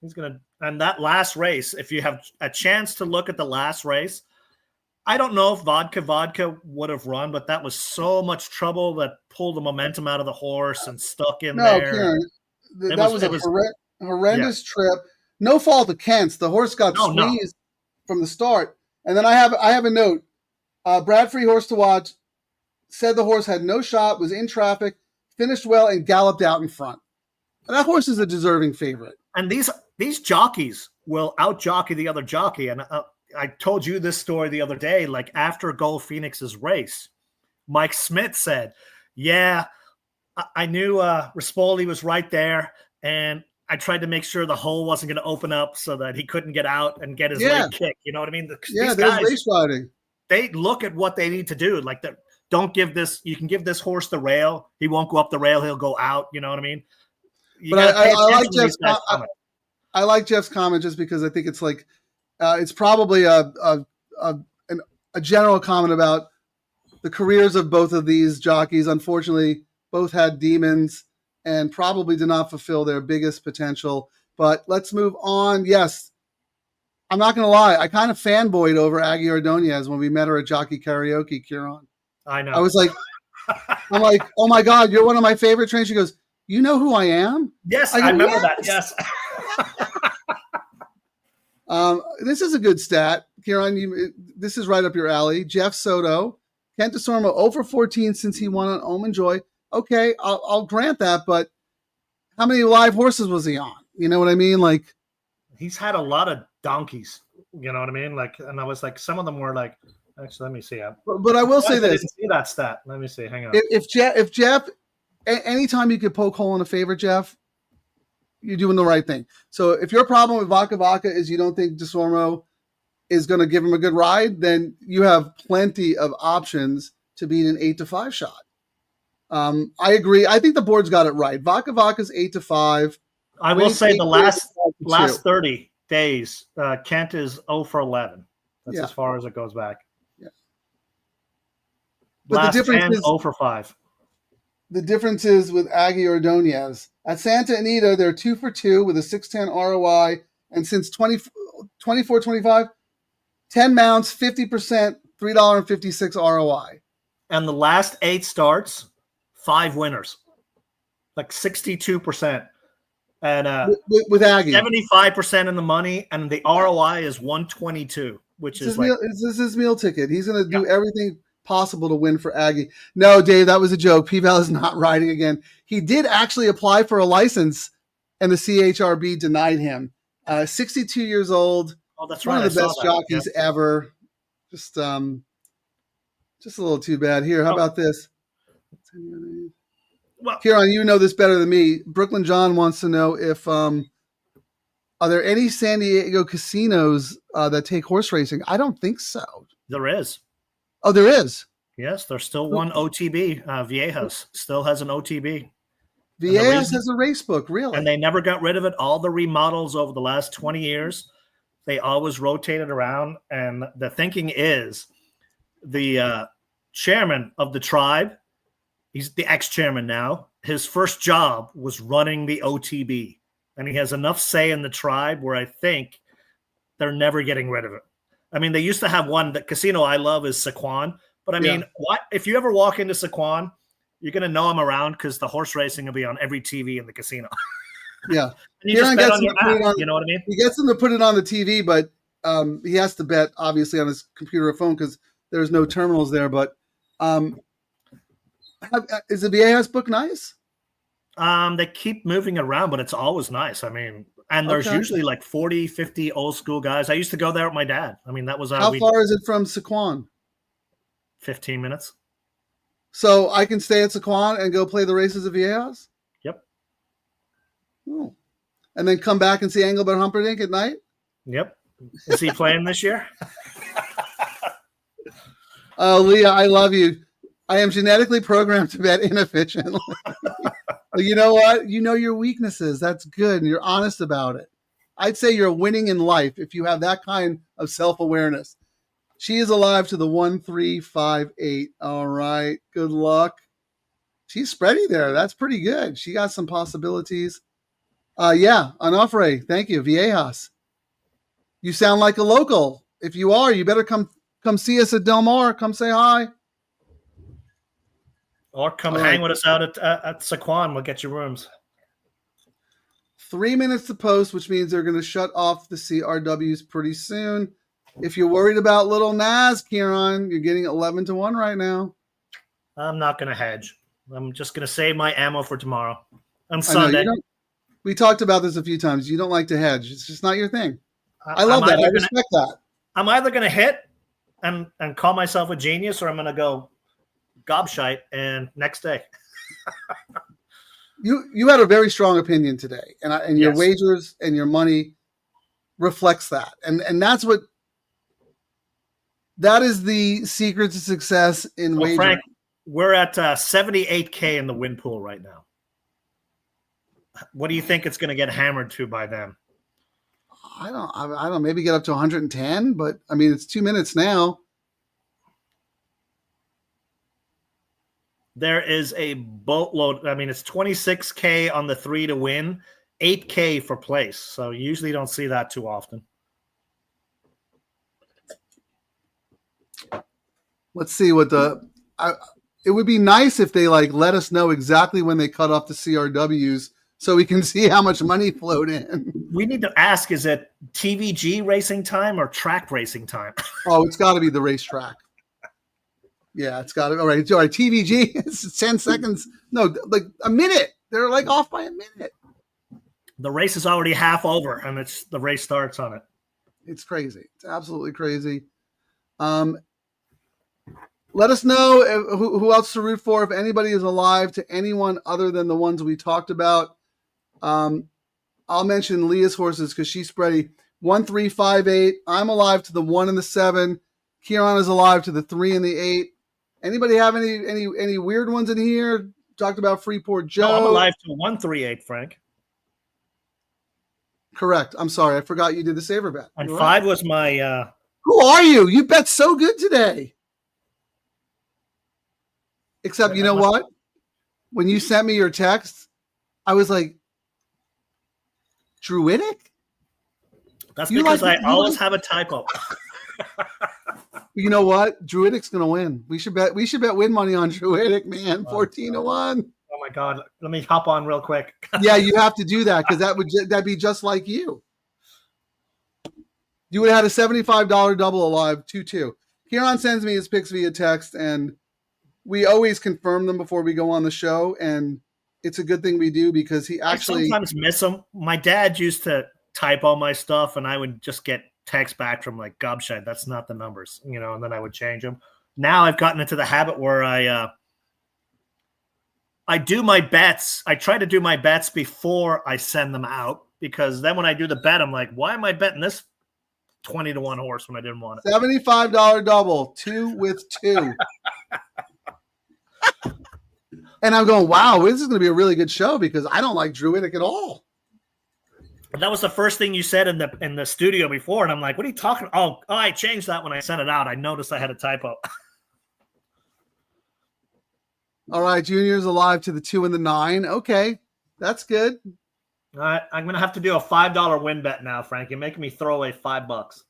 He's gonna. And that last race, if you have a chance to look at the last race, I don't know if Vodka would have run, but that was so much trouble that pulled the momentum out of the horse and stuck in there. Kieran, that was a horrendous trip. No fault of Kent's. The horse got squeezed from the start. And then I have a note. Bradfree horse to watch said the horse had no shot, was in traffic, finished well, and galloped out in front. And that horse is a deserving favorite. And these jockeys will out-jockey the other jockey. And I told you this story the other day, like after Gold Phoenix's race, Mike Smith said, yeah, I knew Rispoli was right there, and I tried to make sure the hole wasn't going to open up so that he couldn't get out and get his leg kicked. You know what I mean? These guys, race riding. They look at what they need to do. Like, don't give this – you can give this horse the rail. He won't go up the rail. He'll go out. You know what I mean? You But got to pay I like attention to these guys' Jeff's. comments. I like Jeff's comment just because I think it's like it's probably a general comment about the careers of both of these jockeys. Unfortunately, both had demons and probably did not fulfill their biggest potential. But let's move on. Yes, I'm not going to lie. I kind of fanboyed over Aggie Ordonez when we met her at Jockey Karaoke, Kieran. I know. I was like, I'm like, oh my God, you're one of my favorite trainers. She goes, you know who I am? Yes, I go, I remember that. Yes. This is a good stat, Kieran. This is right up your alley. Jeff Soto, Kent DeSormo, 0 for 14 since he won on Omen Joy. Okay, I'll grant that, but how many live horses was he on? You know what I mean? Like, he's had a lot of donkeys. You know what I mean? Like, and I was like, some of them were like, actually, let me see. but I will say I this: didn't see that stat. Let me see. Hang on. if Jeff, anytime you could poke hole in a favorite, Jeff, you're doing the right thing. So if your problem with Vaca Vaca is you don't think DeSormo is going to give him a good ride, then you have plenty of options to beat an 8-5 shot. I agree. I think the board's got it right. Vaca Vaca's 8-5. I will say the last 30 days, Kent is 0 for 11. That's as far as it goes back. Yeah. But last the difference 10, is 0 for 5. The difference is with Aggie Ordonez. At Santa Anita, they're 2 for 2 with a 610 ROI. And since 24-25, 10 mounts, 50%, $3.56 ROI. And the last 8 starts, 5 winners, like 62%. And with Aggie, 75% in the money, and the ROI is 122, which is like this is his meal ticket. He's going to do everything possible to win for Aggie. No, Dave, that was a joke. P-Val is not riding again. He did actually apply for a license, and the CHRB denied him. 62 years old. Oh, that's one right. of the best jockeys ever. Just a little too bad. Here, how about this? Well, Kieran, you know this better than me. Brooklyn John wants to know if are there any San Diego casinos that take horse racing? I don't think so. There is. Oh, there is. Yes, there's still one OTB. Viejas still has an OTB. Viejas has a race book, really. And they never got rid of it. All the remodels over the last 20 years, they always rotated around. And the thinking is the chairman of the tribe, he's the ex-chairman now, his first job was running the OTB. And he has enough say in the tribe where I think they're never getting rid of it. I mean, they used to have one. The casino I love is Saquon. But I mean, what if you ever walk into Saquon, you're going to know him around because the horse racing will be on every TV in the casino. Yeah. And you just bet on your app, you know what I mean? He gets him to put it on the TV, but he has to bet, obviously, on his computer or phone because there's no terminals there. But is the Viejas book nice? They keep moving around, but it's always nice. I mean, and there's usually like 40, 50 old school guys. I used to go there with my dad. I mean, that was how far is it from Saquon? 15 minutes. So I can stay at Saquon and go play the races of Viejas? Yep. Oh. And then come back and see Engelbert Humperdinck at night? Yep. Is he playing this year? Oh, Leah, I love you. I am genetically programmed to bet inefficiently. You know what? You know your weaknesses. That's good. And you're honest about it. I'd say you're winning in life if you have that kind of self-awareness. She is alive to the 1358. All right. Good luck. She's spready there. That's pretty good. She got some possibilities. Yeah, Onofre. Thank you. Viejas. You sound like a local. If you are, you better come see us at Del Mar. Come say hi. Or come hang with us out at Saquon. We'll get you rooms. 3 minutes to post, which means they're going to shut off the CRWs pretty soon. If you're worried about little Naz, Kieran, you're getting 11-1 right now. I'm not going to hedge. I'm just going to save my ammo for tomorrow. On Sunday. We talked about this a few times. You don't like to hedge. It's just not your thing. I love that. I respect that. I'm either going to hit and call myself a genius, or I'm going to go gobshite and next day. You had a very strong opinion today, and your wagers and your money reflects that, and that is the secret to success in wagering. Frank, we're at 78K in the win pool right now. What do you think it's going to get hammered to by then? I don't. Maybe get up to 110, but I mean, it's 2 minutes now. There is a boatload. I mean, it's 26K on the 3 to win, 8K for place. So you usually don't see that too often. Let's see what it would be nice if they like let us know exactly when they cut off the CRWs so we can see how much money flowed in. We need to ask, is it TVG racing time or track racing time? Oh, it's got to be the racetrack. Yeah, it's got to. All right. TVG, it's 10 seconds. No, like a minute. They're like off by a minute. The race is already half over, and the race starts on it. It's crazy. It's absolutely crazy. Let us know who else to root for. If anybody is alive to anyone other than the ones we talked about. I'll mention Leah's horses because she's spready 1, 3, 5, 8. I'm alive to the 1 and the 7. Kieran is alive to the 3 and the 8. Anybody have any weird ones in here? Talked about Freeport Joe. No, I'm alive to 138, Frank. Correct. I'm sorry. I forgot you did the saver bet. And You're 5 right. was my. Who are you? You bet so good today. Except, you know what? When you sent me your text, I was like, Druidic? That's because I always have a typo. You know what? Druidic's gonna win. We should bet win money on Druidic, man. 14-1. Oh my God. Let me hop on real quick. Yeah, you have to do that because that'd be just like you. You would have had a $75 double alive, 2-2. Kieran sends me his picks via text, and we always confirm them before we go on the show, and it's a good thing we do because he actually I sometimes miss them. My dad used to type all my stuff, and I would just get text back from like Gobshed, that's not the numbers, and then I would change them. Now I've gotten into the habit where I do my bets. I try to do my bets before I send them out because then when I do the bet, I'm like, why am I betting this 20-1 horse when I didn't want it? $75 double, 2 with 2. And I'm going, wow, this is going to be a really good show because I don't like Druidic at all. That was the first thing you said in the studio before, and I'm like, what are you talking? Oh, I changed that when I sent it out. I noticed I had a typo. All right, Junior's alive to the 2 and the 9. Okay, that's good. All right, I'm going to have to do a $5 win bet now, Frank. You're making me throw away $5.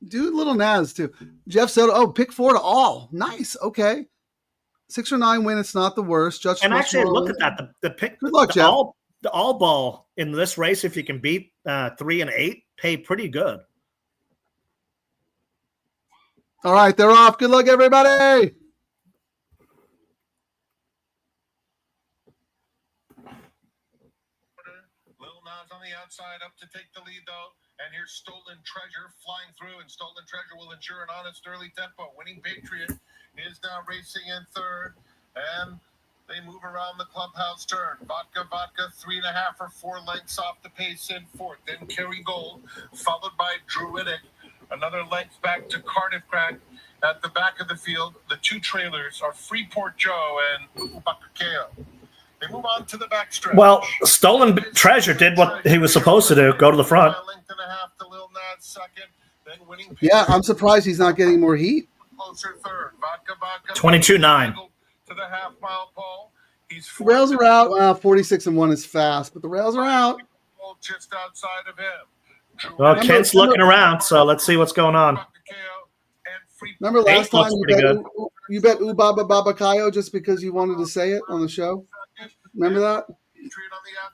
Do little Naz, too. Jeff said, pick 4 to all. Nice, okay. 6 or 9 win, it's not the worst. Judge and actually, look at that. The pick. Good luck, Jeff. The all ball in this race, if you can beat 3 and 8, pay pretty good. All right, they're off. Good luck, everybody. Lil Nas on the outside, up to take the lead though. And here's Stolen Treasure flying through, and Stolen Treasure will ensure an honest early tempo. Winning Patriot is now racing in third, and they move around the clubhouse turn. Vodka, 3.5 or 4 lengths off the pace in fourth. Then Kerry Gold, followed by Druidic. Another length back to Cardiff Crack. At the back of the field, the 2 trailers are Freeport Joe and Ubakakeo. They move on to the backstretch. Well, Stolen Treasure did what he was supposed to do, go to the front. To Lil Nas second, then winning Yeah, I'm surprised he's not getting more heat. Closer third. Vodka, 22-9. To the half-mile pole. He's The rails are out. 46-1 is fast, but the rails are out. Just outside of him. Well, Kent's looking around, so let's see what's going on. Remember last time good. you bet Ubaba Babakayo just because you wanted to say it on the show? Remember that?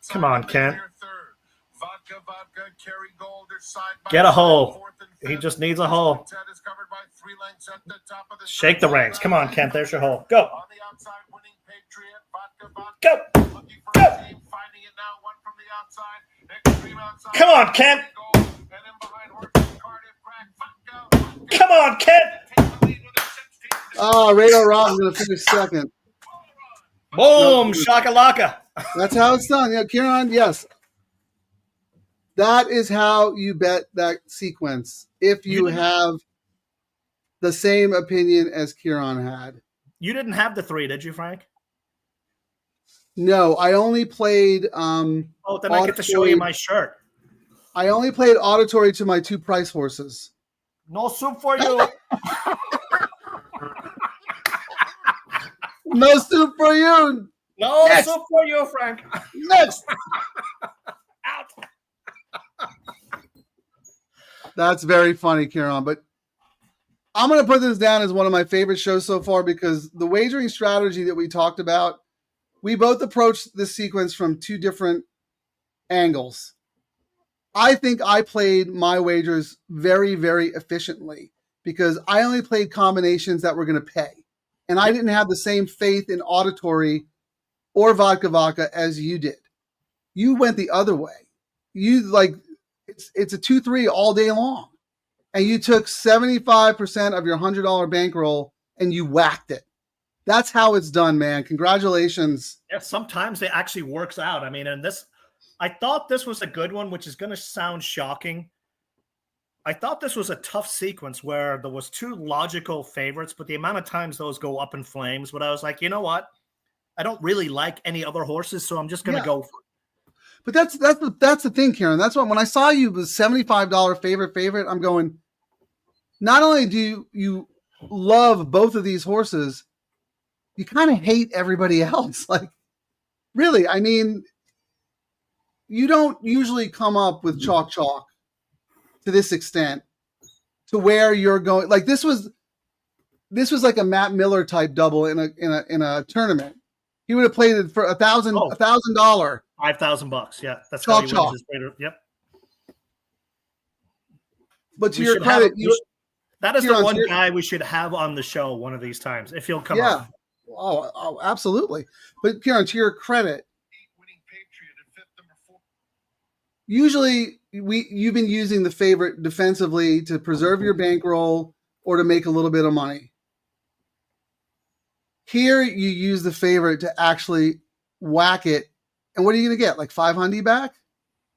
Come on, Kent. Get a hole. He just needs a hole. Shake the reins. Come on, Kent. There's your hole. Go. Go. Go. Come on, Kent. Come on, Kent. Oh, Radar Rob is going to finish second. Boom. Shakalaka. That's how it's done. Yeah, Kieran, yes. That is how you bet that sequence. If you have the same opinion as Kieran had. You didn't have the 3, did you, Frank? No, I only played. Oh, then I get to show you my shirt. I only played auditory to my 2 price horses. No soup for you. No soup for you. No Next. soup for you, Frank. Next. Out. That's very funny, Kieran. But I'm going to put this down as one of my favorite shows so far because the wagering strategy that we talked about, we both approached this sequence from 2 different angles. I think I played my wagers very, very efficiently because I only played combinations that were going to pay. And I didn't have the same faith in auditory or vodka as you did. You went the other way. You it's a 2-3 all day long. And you took 75% of your $100 bankroll and you whacked it. That's how it's done, man. Congratulations. Yeah, sometimes it actually works out. I mean, and this, I thought this was a good one, which is going to sound shocking. I thought this was a tough sequence where there was 2 logical favorites, but the amount of times those go up in flames. But I was like, you know what? I don't really like any other horses, so I'm just going to go for it. But that's the thing, Karen. That's why when I saw you was $75 favorite, I'm going, not only do you love both of these horses, you kind of hate everybody else. Like, really, I mean, you don't usually come up with chalk to this extent to where you're going. Like this was like a Matt Miller type double in a tournament. He would have played it for $1,000. $5,000. Yeah, that's how he wins his trader. Yep. But to your credit, that is the one guy we should have on the show one of these times if he'll come on. Oh, absolutely. But Kieran, to your credit, usually you've been using the favorite defensively to preserve your bankroll or to make a little bit of money. Here, you use the favorite to actually whack it. And what are you going to get? Like $500 back?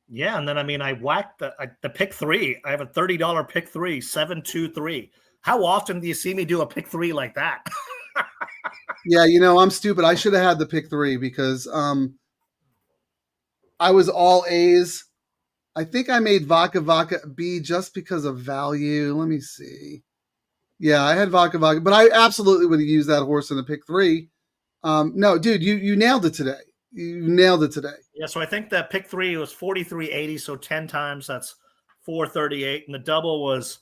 Yeah, and then I mean, I whacked the pick 3. I have a $30 pick 3, 7-2-3. How often do you see me do a pick 3 like that? Yeah, I'm stupid. I should have had the pick 3 because I was all A's. I think I made Vodka B just because of value. Let me see. Yeah, I had Vodka, but I absolutely would have used that horse in the pick 3. No, dude, you nailed it today. You nailed it today. Yeah, so I think that pick 3 was 43.80, so 10 times that's 438, and the double was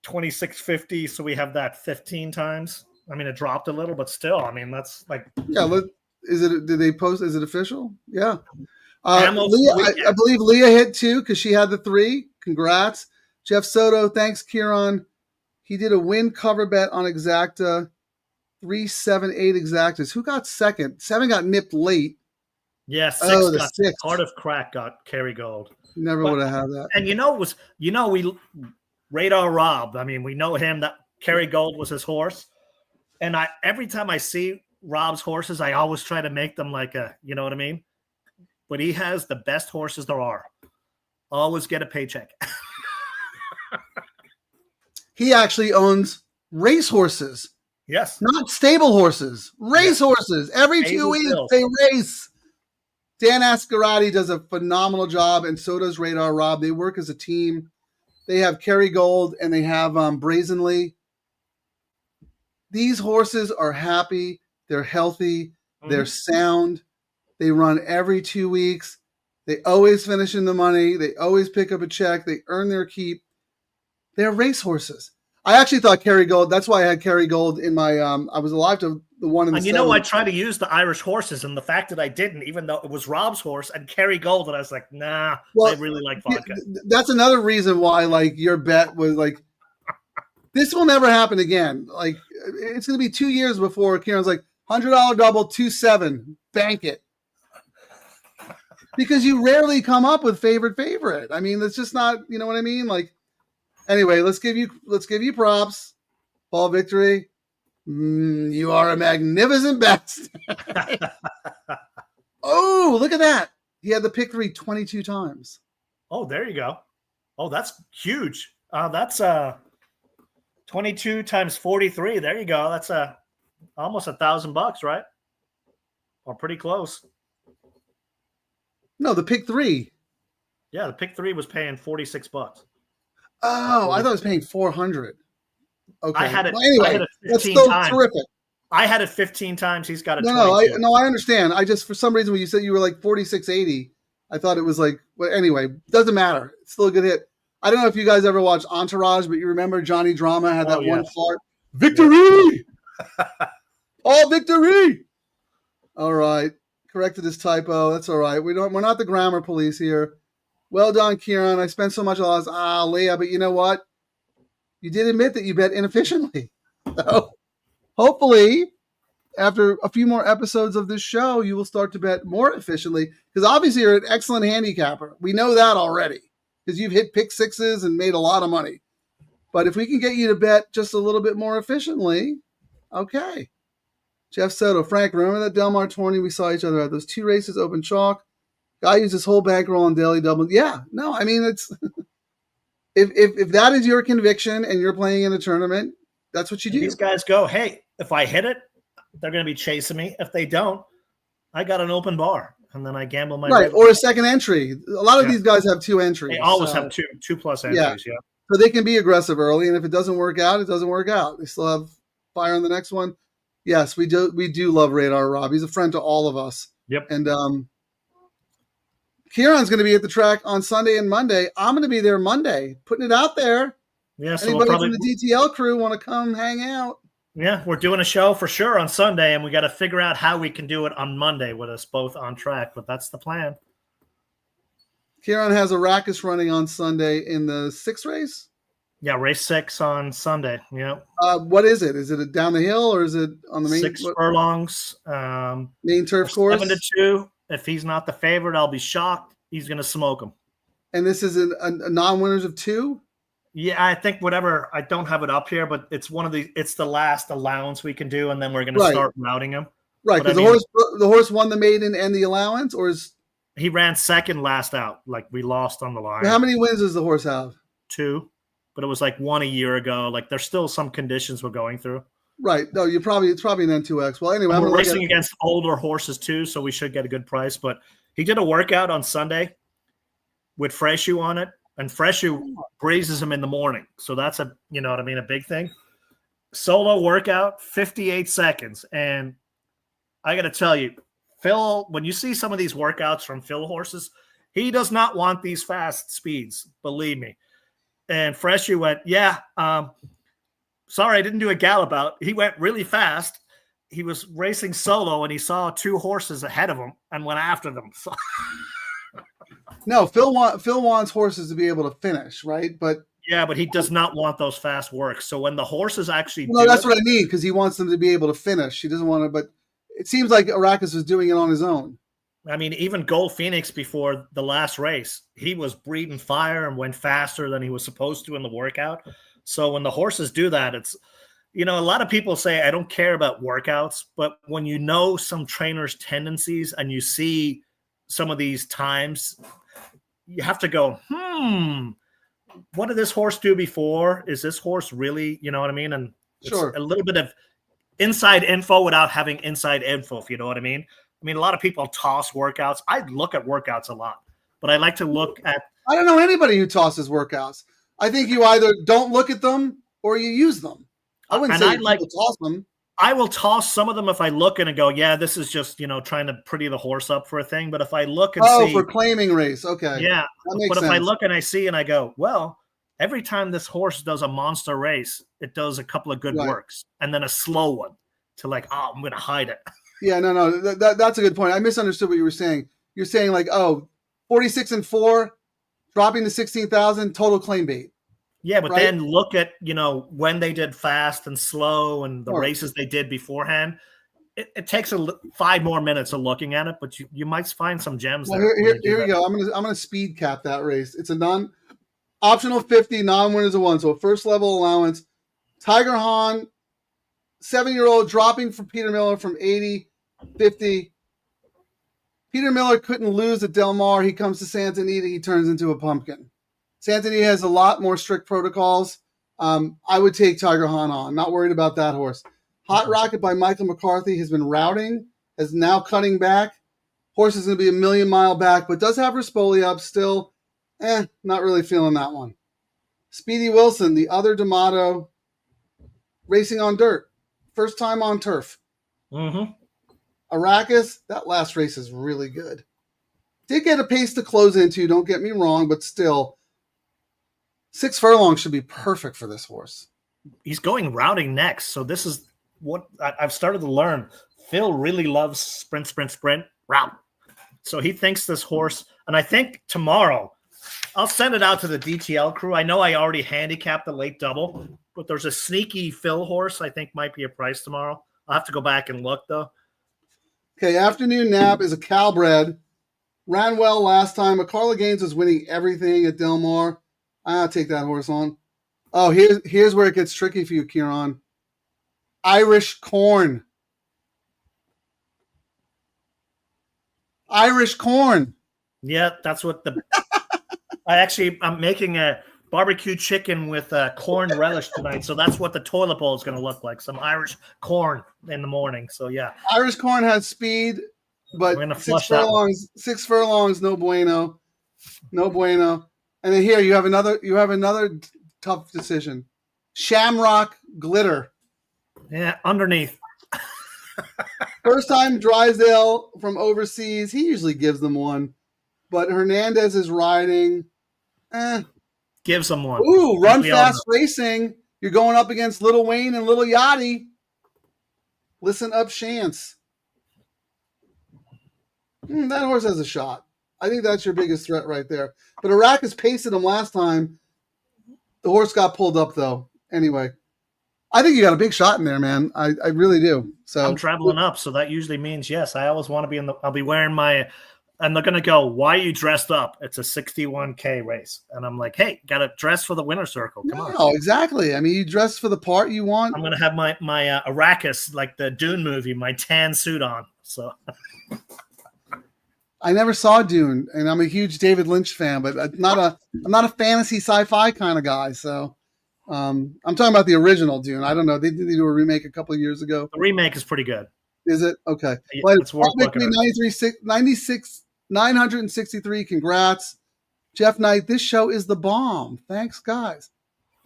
26.50, so we have that 15 times. I mean, it dropped a little, but still, I mean, that's like did they post? Is it official? Yeah. Leah, I believe Leah hit 2 because she had the 3. Congrats. Jeff Soto, thanks, Kieran. He did a win cover bet on Exacta. 378 Exactas. Who got second? 7 got nipped late. Yeah, 6 got Heart of Crack got Kerry Gold. Never would have had that. And we Radar Rob. I mean, we know him, that Kerry Gold was his horse. And every time I see Rob's horses, I always try to make them like you know what I mean? But he has the best horses there are. Always get a paycheck. He actually owns race horses. Yes. Not stable horses. Race horses. Every 2 weeks they race. Dan Ascarati does a phenomenal job, and so does Radar Rob. They work as a team. They have Kerry Gold and they have Brazenly. These horses are happy. They're healthy. They're sound. They run every 2 weeks. They always finish in the money. They always pick up a check. They earn their keep. They're race horses. I actually thought Kerry Gold. That's why I had Kerry Gold in my. I was alive to the one in the. And I try to use the Irish horses, and the fact that I didn't, even though it was Rob's horse and Kerry Gold, and I was like, nah, I really like vodka. That's another reason why, your bet was this will never happen again. It's going to be 2 years before Kieran's $100 double 2-7, bank it. Because you rarely come up with favorite. I mean, it's just not. You know what I mean? Anyway, let's give you props, Paul Victory. You are a magnificent best. Oh, look at that! He had the pick 3 22 times. Oh, there you go. Oh, that's huge. That's 22 times 43. There you go. That's almost $1,000, right? or pretty close. No, the pick 3. Yeah, the pick 3 was paying $46. Oh, I thought it was paying 400. Okay. I had it. Well, anyway, I had it that's 15 still times. terrific. I had it 15 times. He's got it No, 22. I understand. I just, for some reason, when you said you were like 46.80, I thought it was like, well, anyway, doesn't matter. It's still a good hit. I don't know if you guys ever watched Entourage, but you remember Johnny Drama had that one fart. Victory! Oh, victory! All right. Corrected his typo. That's all right. We're not the grammar police here. Well done, Kieran. I spent so much on Leah, but you know what? You did admit that you bet inefficiently. So hopefully, after a few more episodes of this show, you will start to bet more efficiently, because obviously you're an excellent handicapper. We know that already, because you've hit pick 6s and made a lot of money. But if we can get you to bet just a little bit more efficiently, okay. Jeff Soto, Frank, remember that Del Mar 20 we saw each other at? Those 2 races, open chalk. Guy used his whole bankroll on daily double. Yeah, no, I mean, it's if that is your conviction and you're playing in a tournament, that's what you do. These guys go, hey, if I hit it, they're going to be chasing me. If they don't, I got an open bar, and then I gamble my right, revenue. or a second entry. A lot of these guys have 2 entries. They always have two plus entries. Yeah. So they can be aggressive early, and if it doesn't work out, it doesn't work out. They still have fire on the next one. Yes, we do love Radar Rob. He's a friend to all of us. Yep. And Kieran's going to be at the track on Sunday and Monday. I'm going to be there Monday, putting it out there. Yeah. So anybody from the DTL crew want to come hang out? Yeah, we're doing a show for sure on Sunday, and we got to figure out how we can do it on Monday with us both on track. But that's the plan. Kieran has a Rackus running on Sunday in the 6 race. Yeah, race 6 on Sunday. Yeah. What is it? Is it down the hill or is it on the main 6 furlongs? Main turf course? 7-2. If he's not the favorite, I'll be shocked. He's going to smoke him. And this is a non-winners of 2? Yeah, I think whatever. I don't have it up here, but it's it's the last allowance we can do, and then we're going to start routing him. Right, because the horse won the maiden and the allowance, or is he ran second last out? Like we lost on the line. How many wins does the horse have? 2, but it was like 1 a year ago. Like there's still some conditions we're going through. Right. No, it's probably an N2X. Well, anyway, we're racing against older horses too, so we should get a good price. But he did a workout on Sunday with Freshu on it. And Freshu grazes him in the morning. So that's a big thing. Solo workout, 58 seconds. And I got to tell you, Phil, when you see some of these workouts from Phil horses, he does not want these fast speeds, believe me. And Freshu went, sorry, I didn't do a gallop out. He went really fast. He was racing solo, and he saw 2 horses ahead of him and went after them. So no, Phil wants horses to be able to finish, right? But he does not want those fast works. So when the horses actually that's what I mean, because he wants them to be able to finish. He doesn't want to, but it seems like Arrakis was doing it on his own. I mean, even Gold Phoenix before the last race, he was breathing fire and went faster than he was supposed to in the workout. So when the horses do that, it's, a lot of people say, I don't care about workouts, but when you know some trainers' tendencies and you see some of these times, you have to go, what did this horse do before? Is this horse really, you know what I mean? And it's a little bit of inside info without having inside info, if you know what I mean. I mean, a lot of people toss workouts. I look at workouts a lot, but I like to look at. I don't know anybody who tosses workouts. I think you either don't look at them or you use them. I wouldn't say people toss them. I will toss some of them if I look and go, yeah, this is just, trying to pretty the horse up for a thing. But if I look and see. For claiming race. Okay. Yeah. But if I look and I see and I go, well, every time this horse does a monster race, it does a couple of good works and then a slow one to I'm going to hide it. Yeah, no. That's a good point. I misunderstood what you were saying. You're saying 46-4, dropping to 16,000, total claim bait. Yeah, but then look at, when they did fast and slow and the races they did beforehand. It takes 5 more minutes of looking at it, but you might find some gems there. Here we go. I'm gonna speed cap that race. It's a non-optional 50, non-winners of 1. So first level allowance. Tiger Hahn, 7-year-old, dropping for Peter Miller from 80, 50. Peter Miller couldn't lose at Del Mar. He comes to Santa Anita. He turns into a pumpkin. Santa Anita has a lot more strict protocols. I would take Tiger Hahn on. Not worried about that horse. Hot Rocket by Michael McCarthy has been routing is now cutting back. Horse is going to be a million mile back, but does have Rispoli up still. Not really feeling that one. Speedy Wilson, the other D'Amato, racing on dirt. First time on turf. Mm-hmm. Arrakis, that last race is really good. Did get a pace to close into, don't get me wrong, but still, 6 furlongs should be perfect for this horse. He's going routing next, so this is what I've started to learn. Phil really loves sprint, route. So he thinks this horse, and I think tomorrow, I'll send it out to the DTL crew. I know I already handicapped the late double, but there's a sneaky Phil horse I think might be a price tomorrow. I'll have to go back and look, though. Okay, Afternoon Nap is a Calbred. Ran well last time. Carla Gaines was winning everything at Del Mar. I'll take that horse on. Oh, here's where it gets tricky for you, Kieran. Irish Corn. Irish Corn. Yeah, that's what I'm making a barbecue chicken with corn relish tonight. So that's what the toilet bowl is going to look like. Some Irish corn in the morning. So yeah. Irish Corn has speed, but We're gonna 6 furlongs, no bueno. No bueno. And then here you have another tough decision. Shamrock Glitter. Yeah, underneath. First time Drysdale from overseas. He usually gives them one. But Hernandez is riding. Gives them one. Ooh, Run Fast Racing. You're going up against Little Wayne and Little Yachty. Listen up, Chance. That horse has a shot. I think that's your biggest threat right there. But Arrakis pasted him last time. The horse got pulled up, though. Anyway, I think you got a big shot in there, man. I really do. So I'm traveling up, so that usually means yes. I always want to be I'll be wearing my. And they're gonna go, why are you dressed up? It's a 61K race, and I'm like, hey, gotta dress for the winner's circle. Come on. No, exactly. I mean, you dress for the part you want. I'm gonna have my Arrakis, like the Dune movie, my tan suit on. So. I never saw Dune, and I'm a huge David Lynch fan, but I'm not a fantasy sci-fi kind of guy. So I'm talking about the original Dune. I don't know. They did do a remake a couple of years ago. The remake is pretty good. Is it? Okay. Yeah, well, it's worth looking at. 963. Congrats. Jeff Knight, this show is the bomb. Thanks, guys.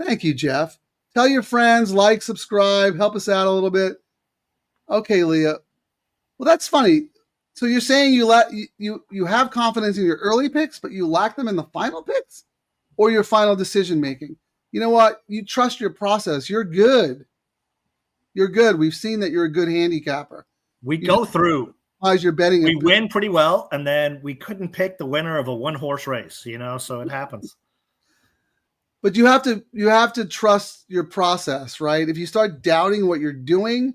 Thank you, Jeff. Tell your friends, like, subscribe, help us out a little bit. Okay, Leah. Well, that's funny. So you're saying you have confidence in your early picks, but you lack them in the final picks or your final decision making? You know what? You trust your process. You're good. You're good. We've seen that you're a good handicapper. We go through. You're betting. We win pretty well, and then we couldn't pick the winner of a one-horse race, so it happens. But you have to trust your process, right? If you start doubting what you're doing,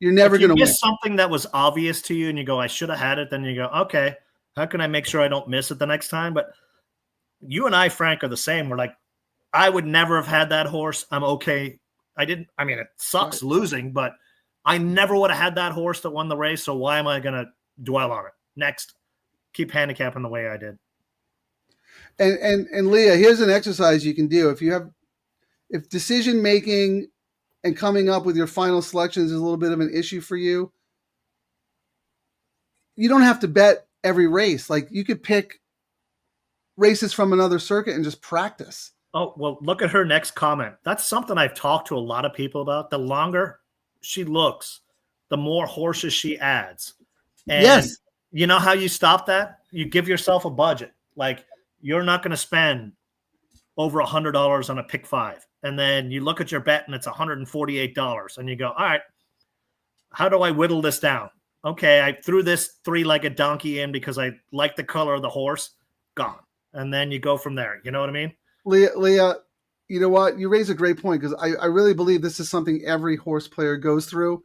you're never going to miss something that was obvious to you, and you go, I should have had it. Then you go, okay, how can I make sure I don't miss it the next time? But you and I, Frank, are the same. We're like, I would never have had that horse. I'm okay. It sucks losing, but I never would have had that horse that won the race. So why am I going to dwell on it? Next, keep handicapping the way I did. And Leah, here's an exercise you can do. If decision making and coming up with your final selections is a little bit of an issue for you, you don't have to bet every race. Like, you could pick races from another circuit and just practice. Oh, well, look at her next comment. That's something I've talked to a lot of people about. The longer she looks, the more horses she adds. And yes. You know how you stop that? You give yourself a budget. Like, you're not going to spend over $100 on a pick 5. And then you look at your bet and it's $148. And you go, all right, how do I whittle this down? Okay, I threw this 3-legged donkey in because I like the color of the horse. Gone. And then you go from there. You know what I mean? Leah, you know what? You raise a great point, because I really believe this is something every horse player goes through.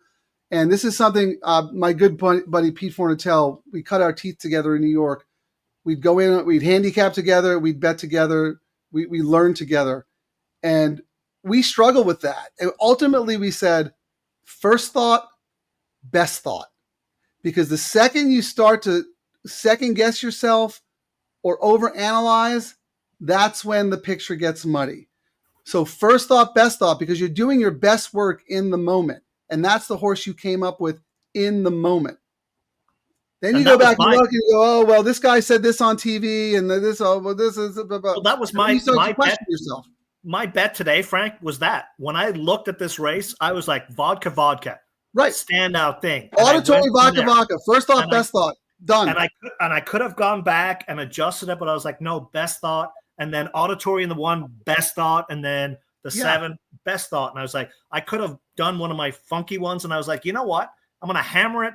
And this is something my good buddy Pete Fornatel, we cut our teeth together in New York. We'd go in, we'd handicap together, we'd bet together, we learn together. And we struggle with that. And ultimately we said, first thought, best thought. Because the second you start to second guess yourself or overanalyze, that's when the picture gets muddy. So first thought, best thought, because you're doing your best work in the moment. And that's the horse you came up with in the moment. Then you And go that was back and my- look and you go, oh, well, this guy said this on TV and this, oh, well, this is, Well, that was and then you start to my question bet. yourself. My bet today, Frank, was that when I looked at this race, I was like, vodka, Right. standout thing. And I Auditory went from vodka. there. First thought, And best thought. Done. And I could have gone back and adjusted it, but I was like, no, best thought, and then auditory in the 1, best thought, and then the 7, best thought. And I was like, I could have done one of my funky ones, and I was like, you know what? I'm gonna hammer it,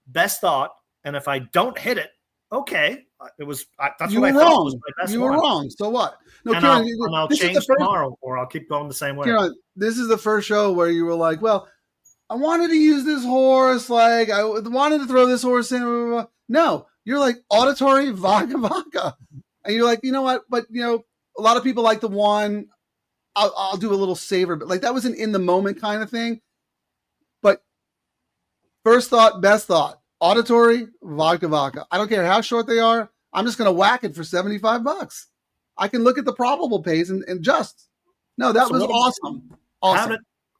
best thought, and if I don't hit it, okay, it was that's You what were I thought wrong. was my best You one. were wrong. So what? No, And Kieran, I'll this is change the first, tomorrow, or I'll keep going the same way. Kieran, this is the first show where you were like, well, I wanted to use this horse, like I wanted to throw this horse in. Blah, blah, blah. No, you're like auditory vodka, and you're like, you know what? But you know, a lot of people like the one. I'll do a little savor, but like that was an in the moment kind of thing. But first thought, best thought, auditory vodka. I don't care how short they are. I'm just gonna whack it for $75. I can look at the probable pays and just. No, that was awesome. Awesome.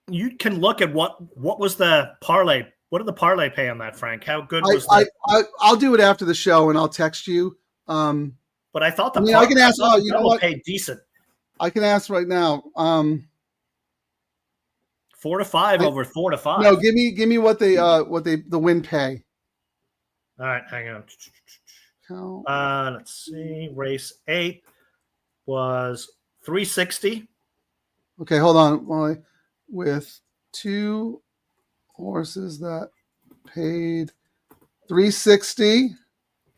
You can look at what was the parlay. What did the parlay pay on that, Frank? How good was that? I'll do it after the show and I'll text you. But I thought I can ask. Oh, you know what? Paid decent. I can ask right now. 4 to 5 over 4 to 5. No, give me what the win pay. All right, hang on. How? Let's see. Race 8 was 360. Okay, hold on. With 2 horses that paid 360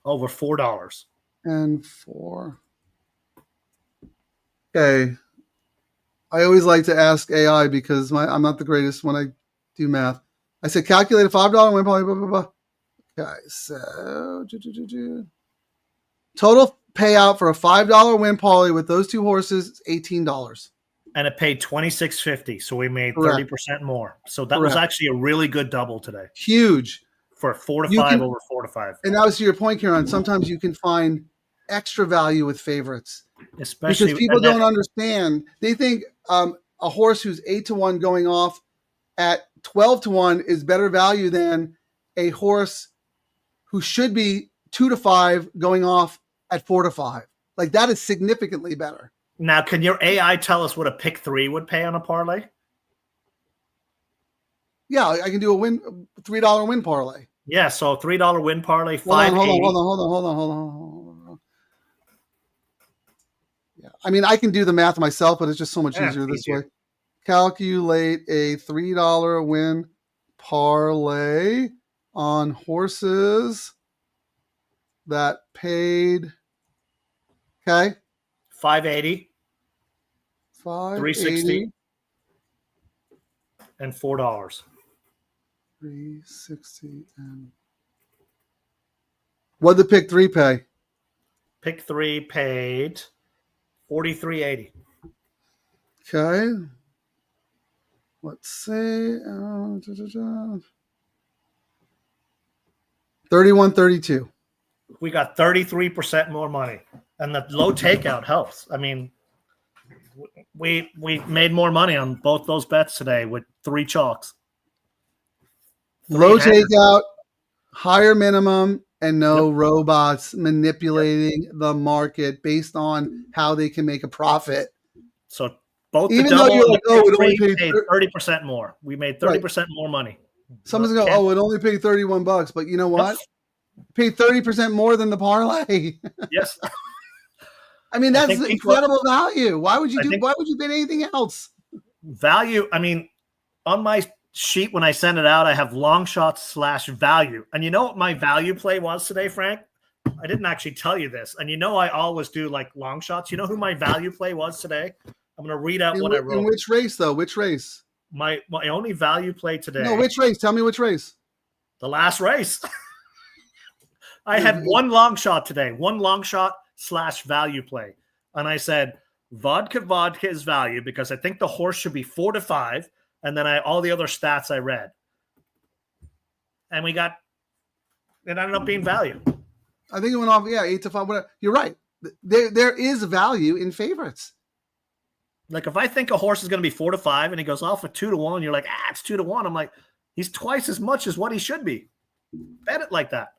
over $4 and 4. Okay. I always like to ask AI because I'm not the greatest when I do math. I said calculate a $5 win parlay, blah, blah, blah. Okay, so total payout for a $5 win parlay with those 2 horses is $18. And it paid $26.50, so we made Correct. 30% more. So that was actually a really good double today. Huge. For 4 to 5 over 4 to 5. And that was to your point, Kieran. Sometimes you can find extra value with favorites. Especially because people don't understand. They think a horse who's 8 to 1 going off at 12 to 1 is better value than a horse who should be 2 to 5 going off at 4 to 5. Like that is significantly better. Now, can your AI tell us what a pick 3 would pay on a parlay? Yeah, I can do a $3 win parlay. Yeah, so $3 win parlay, $5.80. Hold on. Yeah, I mean, I can do the math myself, but it's just so much easier this way. Calculate a $3 win parlay on horses that paid. Okay. 580, 580, 360, and $4. 360 and what did the pick 3 pay? Pick 3 paid $43.80. Okay. Let's see. 31.32. We got 33% more money, and the low takeout helps. I mean, we made more money on both those bets today with 3 chalks. Low takeout, higher minimum, and no robots manipulating the market based on how they can make a profit. So both even the double though you're like, and it only paid paid 30% more. We made 30% more money. Someone's going to go, it only paid $31, but you know what? Paid 30% more than the parlay. Yes. I mean, that's incredible value. Why would you bet anything else? Value. I mean, on my sheet when I send it out, I have long shots / value. And you know what my value play was today, Frank? I didn't actually tell you this. And you know I always do like long shots. You know who my value play was today? I'm going to read out what I wrote. In which race, though? Which race? My only value play today. No, which race? Tell me which race. The last race. I had one long shot today. One long shot / value play. And I said, vodka is value because I think the horse should be 4 to 5. And then all the other stats I read. And it ended up being value. I think it went off, 8 to 5. Whatever. You're right. There is value in favorites. Like if I think a horse is going to be 4 to 5 and he goes off at 2 to 1, you're like, it's 2 to 1. I'm like, he's twice as much as what he should be. Bet it like that.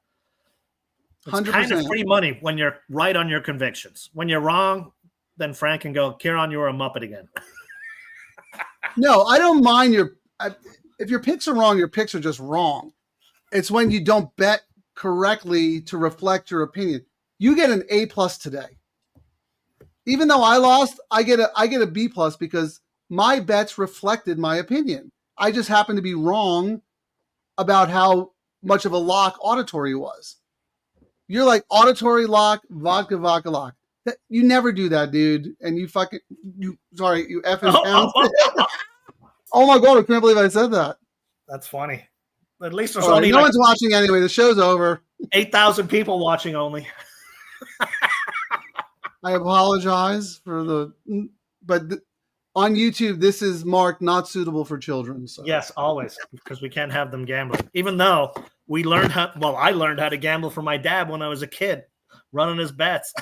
It's kind of free money when you're right on your convictions. When you're wrong, then Frank can go, Kieran, you were a Muppet again. No, I don't mind if your picks are wrong, your picks are just wrong. It's when you don't bet correctly to reflect your opinion. You get an A+ today. Even though I lost, I get a B+ because my bets reflected my opinion. I just happened to be wrong about how much of a lock auditory was. You're like auditory lock, vodka lock. You never do that, dude. And you effing pounds. Oh my God, I can't believe I said that. That's funny. At least there's only no one's watching anyway. The show's over. 8,000 people watching only. I apologize but on YouTube, this is marked not suitable for children. So. Yes, always, because we can't have them gambling. Even though I learned how to gamble from my dad when I was a kid, running his bets.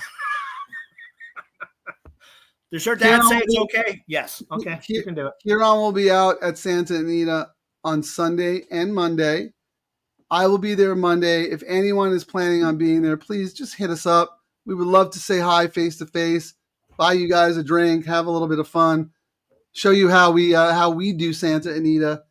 Does your dad say it's okay? Yes. Okay, you can do it. Kieran will be out at Santa Anita on Sunday and Monday. I will be there Monday. If anyone is planning on being there, please just hit us up. We would love to say hi face to face, buy you guys a drink, have a little bit of fun, show you how we do Santa Anita,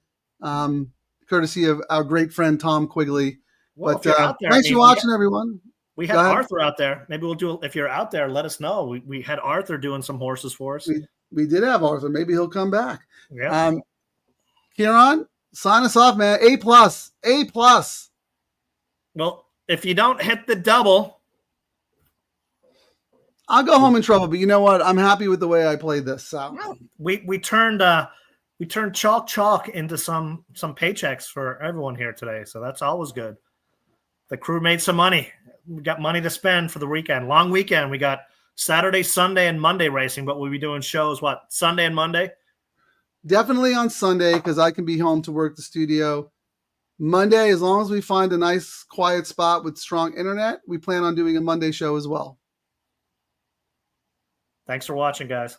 courtesy of our great friend Tom Quigley. Well, but thanks for watching, everyone. We had Arthur out there. Maybe we'll do. If you're out there, let us know. We had Arthur doing some horses for us. We did have Arthur. Maybe he'll come back. Yeah. Kieran, sign us off, man. A+. Well, if you don't hit the double, I'll go home in trouble. But you know what? I'm happy with the way I played this. So we turned chalk into some paychecks for everyone here today. So that's always good. The crew made some money. We got money to spend for the weekend. Long weekend. We got Saturday, Sunday, and Monday racing, but we'll be doing shows, Sunday and Monday? Definitely on Sunday because I can be home to work the studio. Monday, as long as we find a nice, quiet spot with strong internet, we plan on doing a Monday show as well. Thanks for watching, guys.